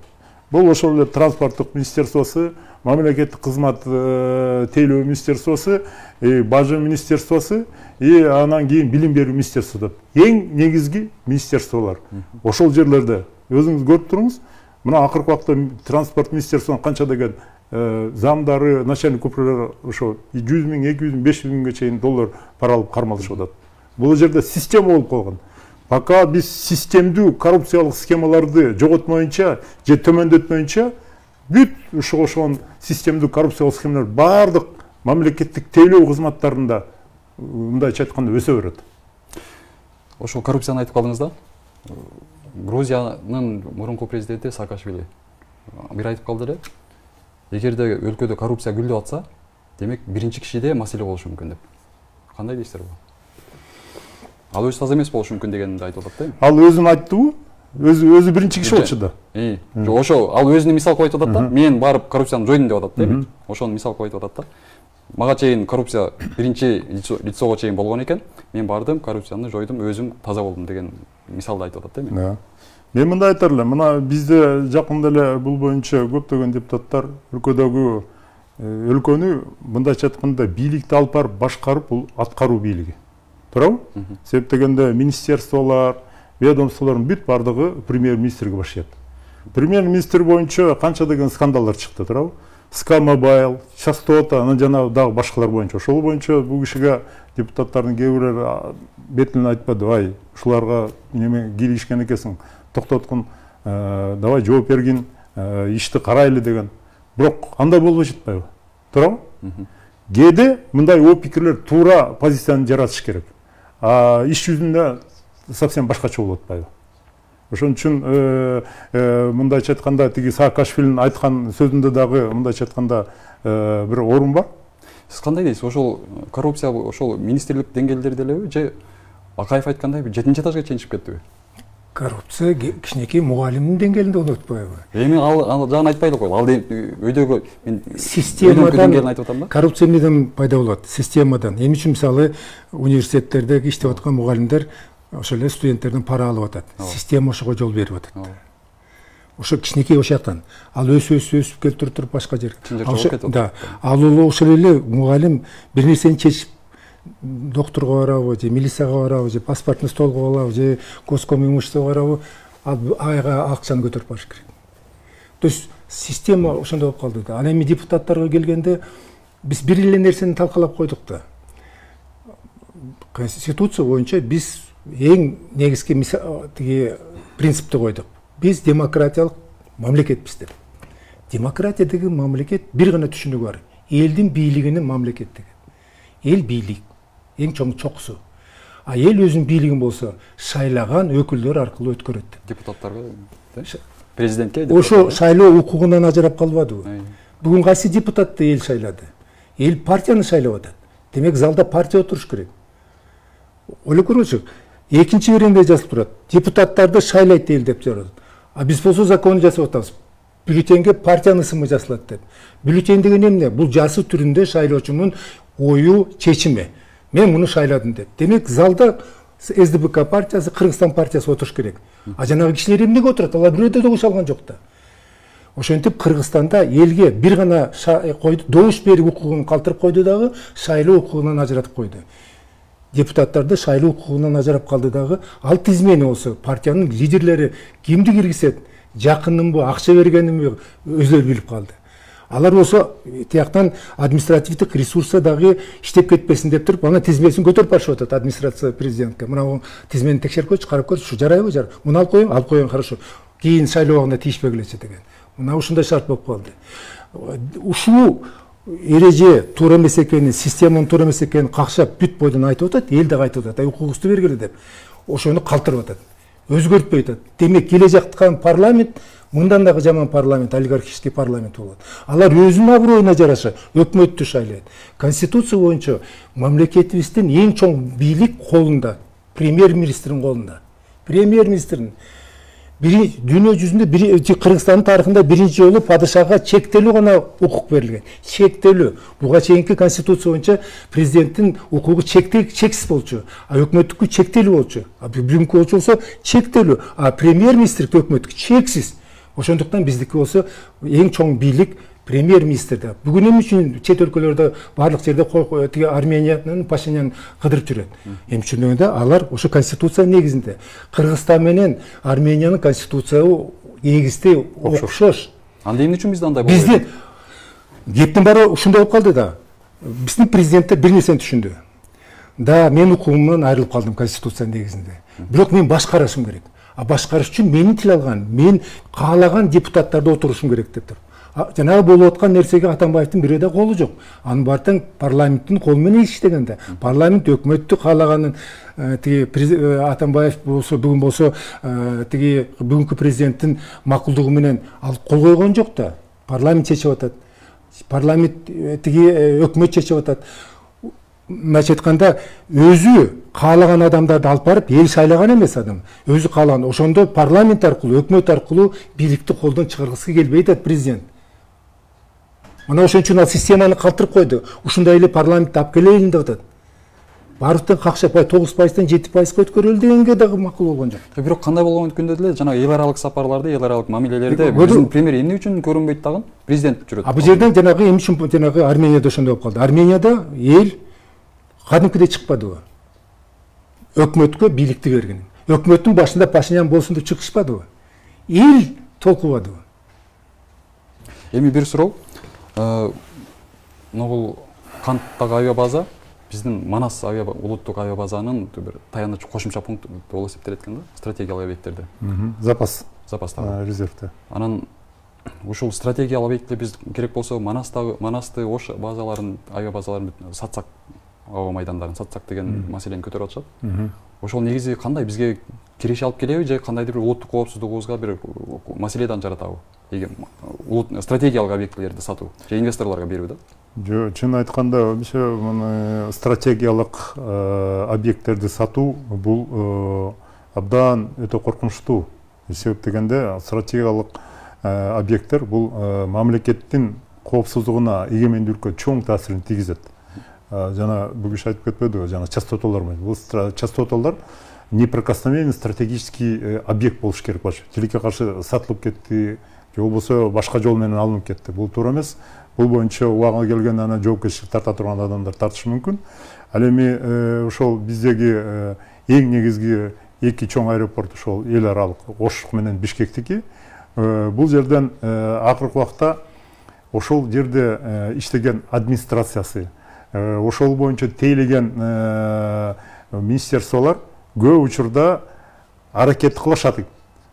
Бул ошол эле транспорттук министерствосу, мамлекеттик кызмат тейлөө министерствосу, бажы министерствосу анан кийин билим берүү министерствосу деп эң негизги министерстволор. Ошол жерлерде өзүңүз көрүп туруңуз. Мына акыркы убакта транспорт министерствосунун канча деген замдары, начальник управлялар ошо 100 миң, 200 миң, 500 миңге чейин доллар пара алып кармалышып атат. Бул жерде система болуп калган. Пока биз системдүү коррупциялык схемаларды жоготмоюнча же төмөндөтмөйүнчө бүт ошол системдүү коррупциялык схемалар баардык мамлекеттик тейлөө кызматтарында мындайча айтканда өсө берет. Ошол коррупцияны айтып калдыңыз да. Грузиянын мурунку президенти Саакашвили бир айтып калды эле. Эгерде өлкөдө коррупция гүлдөп атса, демек биринчи кишиде маселе болушу мүмкүн деп. Кандай дейсиздер бул? Ал өзү таза эмес болушу мүмкүн дегенди айтып атат да. Ал өзүн айттыбы? Өзү биринчи киши болчу да. Ошо ал өзүнүн мисал коюп атат да. Мен барып коррупцияны жойдум деп атат да. Ошону мисал коюп атат да. Мага чейин коррупция биринчи лицого чейин болгон экен. Мен бардым, коррупцияны жойдум, өзүм таза болдум деген мисалды айтып атат да. Мен мындай айтар элем. Мына бизде жакында эле бул боюнча көптөгөн депутаттар өлкөдөгү өлкөнү мындайча айтканда бийликти алып барып башкарып бул аткаруу бийлиги. Туурабы? Себеп дегенде министерстволор, ведомстволордун бүт бардыгы премьер-министрге башчат. Премьер-министр боюнча канча деген скандалдар чыкты, туурабы? СК Мобайл, Частота, анан жана дагы башкалар боюнча. Ошол боюнча бул кишиге депутаттардын кээ бирлери бетинен айтпады, ай, ушуларга неме кийлигишкен экенсиң, токтоткун, давай жооп бергин, ишти карайлы деген. Бирок андай болбой жатпайбы? Туурабы? Кээде мындай оо пикирлер туура позицияны жаратыш керек. Иш жүзүндө совсем башкача болуп атпайбы? Ошон үчүн мындайча айтканда тиги Саакашвилинин айткан сөзүндө дагы мындайча айтканда бир орун бар. Сиз кандай дейсиз? Ошол коррупция ошол министрлик деңгээлдерде элеби же Акаев айткандай 7-нчи этажга чейин чыгып кеттиби? Коррупция кичинекей мугалимдин деңгээлинде болуп атпайбы? Эми ал жагын айтпай эле кой. Ал өйдөгө мен системадан айтып атам да. Коррупция эмнеден пайда болот? Системадан. Эми үчүн мисалы университеттердеги иштеп аткан мугалимдер ошол эле студенттерден пара алып атат. Система ошого жол берип атат. Ошо кичинекей ошол жактан. Ал өсүп келтирип туруп башка жерге. Да. Ал ошол эле мугалим бир нерсени чечип докторго барабы, же милицияга барабы, же паспортный столго барабы, же госком имуществого барабы, айга акчаны көтөрүп барыш керек. То есть система ошондой болуп калды да. Ал эми депутаттарга келгенде биз бир эле нерсени талкалап койдук да. Конституция боюнча биз эң негизги тиги принципти койдук. Биз демократиялык мамлекетпиз деп. Демократия деген мамлекет бир гана түшүнүгү бар. Элдин бийлигинин мамлекет деген. Эл бийлик, эң чоң чокусу. А эл өзүнүн бийлигин болсо шайлаган өкүлдөр аркылуу өткөрөт. Депутаттарга, президентке. Ошо шайлоо укугунан ажырап калбадыбы? Бүгүн кайсы депутатты эл шайлады? Эл партияны шайлап атат. Демек залда партия отуруш керек. Ойлоп көрүңүзчү. Экинчи беренде жазылып турат. Депутаттарды шайлайт эл деп жазат. А биз болсо законду жасап атабыз. Бюллетенге партиянын ысымы жасалат деп. Бюллетен деген эмне? Бул жазуу түрүндө шайлоочунун ою, чечими. Мен муну шайладым деп. Демек залда СДПК партиясы, Кыргызстан партиясы отуруш керек. А жанагы кишилер эмнеге отурат? Алар бирөөдө добуш алган жок да. Ошентип Кыргызстанда элге бир гана койду, добуш берүү укугун калтырып койду дагы, шайлоо укугунан ажыратып койду. Депутаттарды шайлоо укугунан ажырап калды дагы. Ал тизмени болсо партиянын лидерлери кимди киргизет, жакынынбы, акча бергенинби өздөрү билип калды. Алар болсо тияктан административдик ресурсы дагы иштеп кетпесин деп туруп, ана тизмесин көтөрүп барышып атат администрация президентке. Мына тизмени текшерип койчу, карап көрчү, жарайбы, жар. Муну алып коеюн, хорошо. Кийин шайлоо убагында тийишпегилечи деген. Мына ушундай шарт болуп калды. Ушул эреже туура эмес экенин, системанын туура эмес экенин какшап бүт бойдон айтып атат, эл дагы айтып атат. Укугубузду бергиле деп. Ошону калтырып атат. Өзгөртпөй атат. Демек келе жаткан парламент мындан дагы жаман парламент, олигархический парламент болот. Алар өзүнүн аброюна жараша өкмөттү шайлайт. Конституция боюнча мамлекетибиздин эң чоң бийлик колунда, премьер-министрдин колунда. Премьер-министрдин Dünya жүзүндө Кыргызстандын тарыхында биринчи жолу падышага чектелүү гана укук берилген. Чектелүү. Буга чейинки конституция боюнча президенттин укугу чексиз болчу. А өкмөттүкү чектелүү болчу. А бүгүнкү болсо чектелүү. А премьер-министрлик өкмөттүкү чексиз. Ошондуктан биздики болсо эң чоң бийлик премьер-министрде. Бүгүн эмне үчүн чет өлкөлөрдө барлык жерде тиги Арменияны Пашинян кыдырып жүрөт? Эмне үчүн дегенде алар ошо конституция негизинде. Кыргызстан менен Армениянын конституциясы негизде окшош. Анда эмне үчүн бизде андай болбойт? Бизде кептин баары ушундай болуп калды да. Биздин президенттер бир нерсени түшүндү. Да, мен укугумдан айрылып калдым конституция негизинде. Бирок мен башкарышым керек. А башкарыш үчүн менин тил алган, мен каалаган депутаттарды отурушум керек деп тур. Жанагы болуп аткан нерсеге Атамбаевдин бирөө да колу жок. Анын баардыгы парламенттин колу менен иштегенде. Парламент өкмөттү каалаганын тиги Атамбаев болсо бүгүн болсо тиги бүгүнкү президенттин макулдугу менен алып кол койгон жок да. Парламент чечип атат. Парламент тиги өкмөт чечип атат. Мынча айтканда өзү каалаган адамдарды алып барып эл шайлаган эмес адам. Өзү каалаган. Ошондо парламент аркылуу, өкмөт аркылуу бийликти колдон чыгаргысы келбей атат президент. Мына ошон үчүн ал системаны калтырып койду. Ушундай эле парламентти алып келейин деп атат. Бардыктан какча пай 9%-тан 7%-га өткөрүлдү дегенге дагы макул болгон жок. Бирок кандай болгон күндө деле жана эл аралык сапарларда, эл аралык мамилелерде биздин премьер эмне үчүн көрүнбөйт дагы? Президент жүрөт. А бул жерден жанагы эмне үчүн жанагы Арменияда ошондой болуп калды. Арменияда эл кадимкидей чыкпадыбы? Өкмөткө бийликти берген. Өкмөттүн башында Пашинян болсун деп чыгышпадыбы? Эл толкубадыбы? Эми бир суроо. Бул Канттагы авиа база биздин Манас улуттук авиа базанын бир таяныч кошумча пункт болуп эсептелет экен да, стратегиялык объекттерде. Запастагы резервде. Анан ушул стратегиялык объектте биз керек болсо Манасты, Ош базаларын, авиа базаларын сатсак, аба майдандарын сатсак деген маселени көтөрүп атышат. Ошол негизи кандай бизге киреше алып келеби же кандайдыр бир улуттук коопсуздугубузга бир маселеден жаратабы? Стратегиялык объектилерди сатуу же инвесторлорго берүү да? Жо, чын айтканда, стратегиялык объекттерди сатуу бул абдан өтө коркунучтуу. Себеп дегенде стратегиялык объекттер бул мамлекеттин коопсуздугуна, эгемендүүлүккө чоң таасирин тийгизет. Жана бүгүн айтып кетпедиби, жана частоталар менен. Бул частоталар неприкосновенный стратегический объект болуш керек болчу. Тилекке каршы сатылып кетти, же болбосо башка жол менен алынып кетти. Бул туура эмес. Бул боюнча убагы келгенде ана жоопкерчилик тарта турган адамдар тартышы мүмкүн. Ал эми ошол биздеги эң негизги эки чоң аэропорт ошол эл аралык Ош менен Бишкектики. Бул жерден акыркы убакта ошол жерде иштеген администрациясы, ошол боюнча тейлеген министерстволор көп учурда аракет кылышат.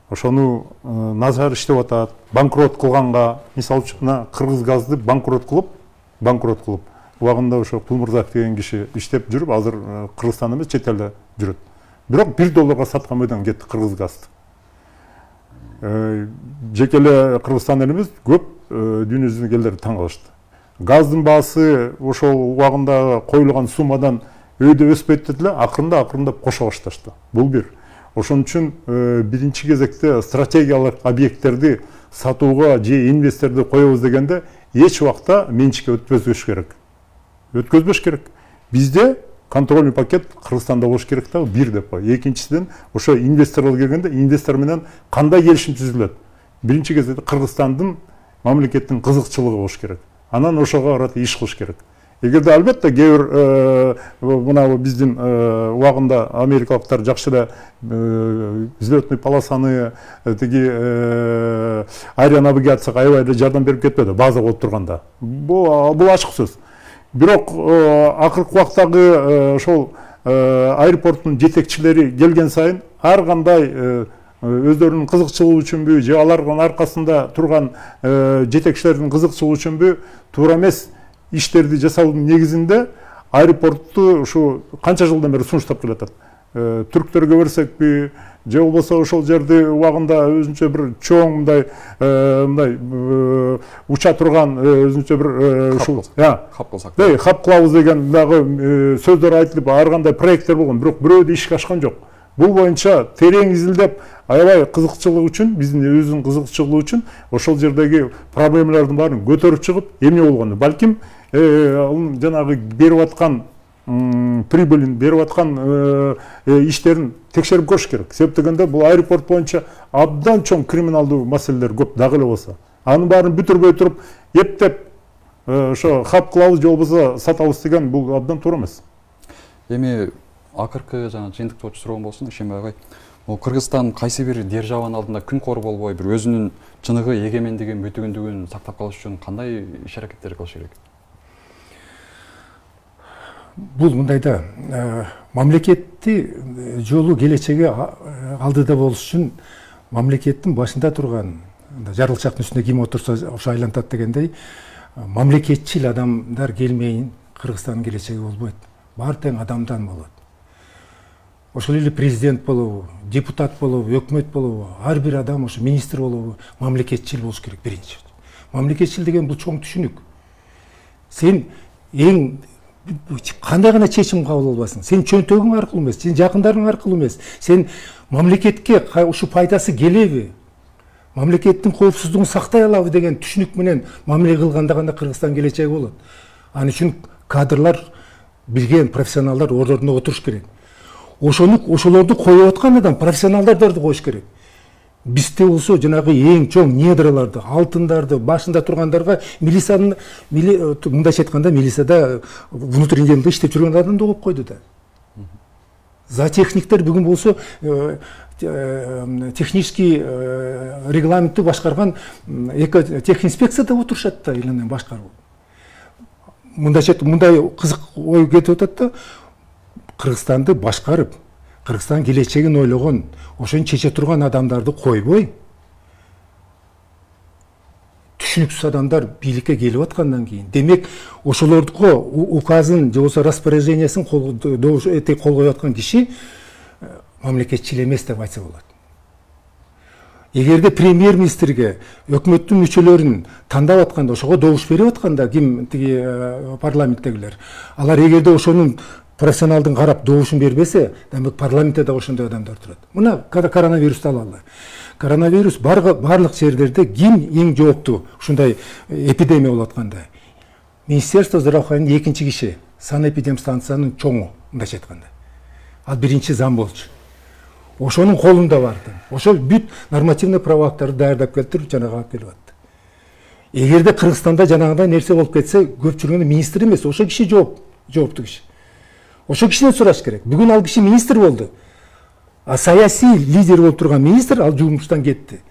Ошону назар иштеп атат, банкрот кылганга, мисалы үчүн Кыргызгазды банкрот кылып, убагында ошо Кулмурзаев деген киши иштеп жүрүп, азыр Кыргызстан эмес, чет элде жүрөт. Бирок $1 саткан бойдон кетти Кыргызгазды. Жекеле Кыргызстан эмес, көп дүйнө жүзүндөгү элдер таң калышты. Газдын баасы ошол убагында коюлган суммадан өйдө өспөйт деле, акырындап кошо башташты. Бул бир. Ошон үчүн биринчи кезекте стратегиялык объекттерди сатууга же инвесторду коебуз дегенде эч убакта менчикке өткөзбөш керек. Бизде контрольный пакет Кыргызстанда болуш керек да, бир деп кой. Экинчиден ошо инвесторлор келгенде инвестор менен кандай келишим түзүлөт? Биринчи кезекте Кыргызстандын мамлекеттин кызыкчылыгы болуш керек. Анан ошого карата иш кылыш керек. Эгерде албетте кээ бир мына биздин убагында америкалыктар жакшы эле взлетный полосаны тиги аэронавигацияга аябай эле жардам берип кетпеди база болуп турганда. Бул ачык сөз. Бирок акыркы убактагы ошол аэропорттун жетекчилери келген сайын ар кандай өздөрүнүн кызыкчылыгы үчүнбү же алардын аркасында турган жетекчилердин кызыкчылыгы үчүнбү туура эмес иштерди жасаудун негизинде аэропортту ушу канча жылдан бери сунуштап келатат. Түрктөргө берсекпи же болбосо ошол жерди убагында өзүнчө бир чоң мындай уча турган өзүнчө бир ушул хап кылсак. Хап кылабыз деген дагы сөздөр айтылып ар кандай проекттер болгон, бирок бирөө да ишке ашкан жок. Бул боюнча терең изилдеп, аябай кызыкчылык үчүн, биздин өзүнүн кызыкчылыгы үчүн ошол жердеги проблемалардын баарын көтөрүп чыгып, эмне болгону, балким жанагы берип аткан прибылин, берип аткан иштерин текшерип көрүш керек. Себеп дегенде бул аэропорт боюнча абдан чоң криминалдуу маселелер көп дагы эле болсо. Анын баарын бүтүрбөй туруп, эптеп ошо хап кылабыз же болбосо сатабыз деген бул абдан туура эмес. Эми акыркы жана жыйынтык болчу суроом болсун, Ишенбай агай. Кыргызстан кайсы бир державанын алдында күн кор болбой, бир өзүнүн чыныгы, эгемендигин, бүтүгүндүгүн сактап калыш үчүн кандай иш-аракеттер кылыш керек? Бул мындайда мамлекетти жолу келечеги алдыда болуш үчүн мамлекеттин башында турган жарылчактын үстүнө ким отурса ошо айлантат дегендей, мамлекетчил адамдар келмейин Кыргызстандын келечеги болбойт. Баары тең адамдан болот. Ошол эле президент болобу, депутат болобу, өкмөт болобу, ар бир адам ошо министр болобу, мамлекетчил болуш керек биринчи. Мамлекетчил деген бул чоң түшүнүк. Сен эң кандай гана чечим кабыл албасын. Сен чөнтөгүң аркылуу эмес, сен жакындарың аркылуу эмес. Сен мамлекетке ушу пайдасы келеби? Мамлекеттин коопсуздугун сактай алабы деген түшүнүк менен мамиле кылганда гана Кыргызстан келечеги болот. Ал үчүн кадрлар, билген профессионалдар ордуна отуруш керек. Ошолорду коюп аткан адам профессионалдарды коюш керек. Бизде болсо жанагы эң чоң недраларды, алтындарды башында тургандарга мындайча айтканда милицияда внутренний делде иштеп жүргөн адамды коюп койду да. Зоотехниктер бүгүн болсо технический регламентти башкарган техинспекцияда отурушат да, элинен башкарып. Мындай кызык ой кетип атат да, Кыргызстанды башкарып, Кыргызстан келечегин ойлогон, ошону чече турган адамдарды койбой, түшүнүксүз адамдар бийликке келип аткандан кийин, демек ошолордуга указын же болбосо распоряжениясын кол коюп аткан киши мамлекетчил эмес деп айтса болот. Эгерде премьер-министрге өкмөттүн мүчөлөрүн тандап атканда, ошого добуш берип атканда, ким тиги парламенттегилер, алар эгерде ошонун профессионалдын карап добушун бербесе, демек парламентте да ошондой адамдар турат. Мына коронавирусту алалы. Коронавирус барлык жерлерде ким эң жооптуу ушундай эпидемия болуп атканда? Министерство здравоохранения экинчи киши, санэпидемстанциянын чоңу, мындайча айтканда. Ал биринчи зам болчу. Ошонун колунда барды. Ошол бүт нормативный право актарды даярдап келтирип, жанагы алып келип атты. Эгерде Кыргызстанда жанагындай нерсе болуп кетсе, көп жүргөн министр эмес, ошол киши жооптуу киши. Ошол кишиден сураш керек. Бүгүн ал киши министр болду. А саясий лидер болуп турган министр ал жумуштан кетти.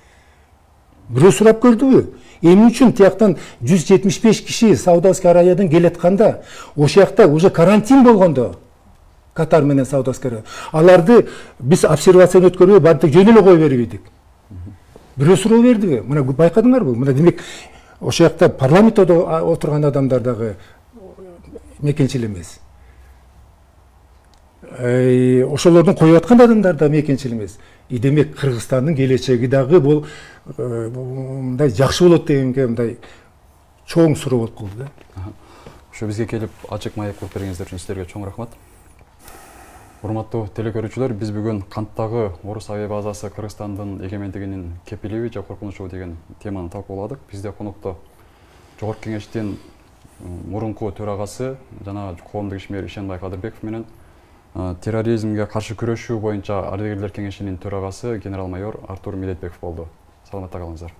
Бирөө сурап көрдүбү? Эмне үчүн тияктан 175 киши Саудовский Аравиядан келатканда, ошол жакта уже карантин болгондо, Катар менен Саудовский Аравия, аларды биз обсервацияны өткөрбөй, бардык жөн эле кое берип идик. Бирөө суроо бердиби? Мына байкадыңарбы? Мына демек ошол жакта парламентте отурган адамдар дагы мекенчил эмес. Ошолордун коюп аткан адамдар да мекенчил эмес. Демек Кыргызстандын келечеги дагы бул мындай жакшы болот дегенге мындай чоң суроо болуп калды да. Ошо бизге келип ачык маек болуп бергениңиздер үчүн сиздерге чоң рахмат. Урматтуу телекөрүүчүлөр, биз бүгүн канттагы орус авиа базасы Кыргызстандын эгемендигинин кепилиби же коркунучу деген теманы талкууладык. Бизде конокто Жогорку Кеңештин мурунку төрагасы жана коомдук ишмер Ишенбай Кадырбеков менен терроризмге каршы күрөшүү боюнча ардагерлер кеңешинин төрагасы генерал-майор Артур Медетбеков болду. Саламатта калыңыздар.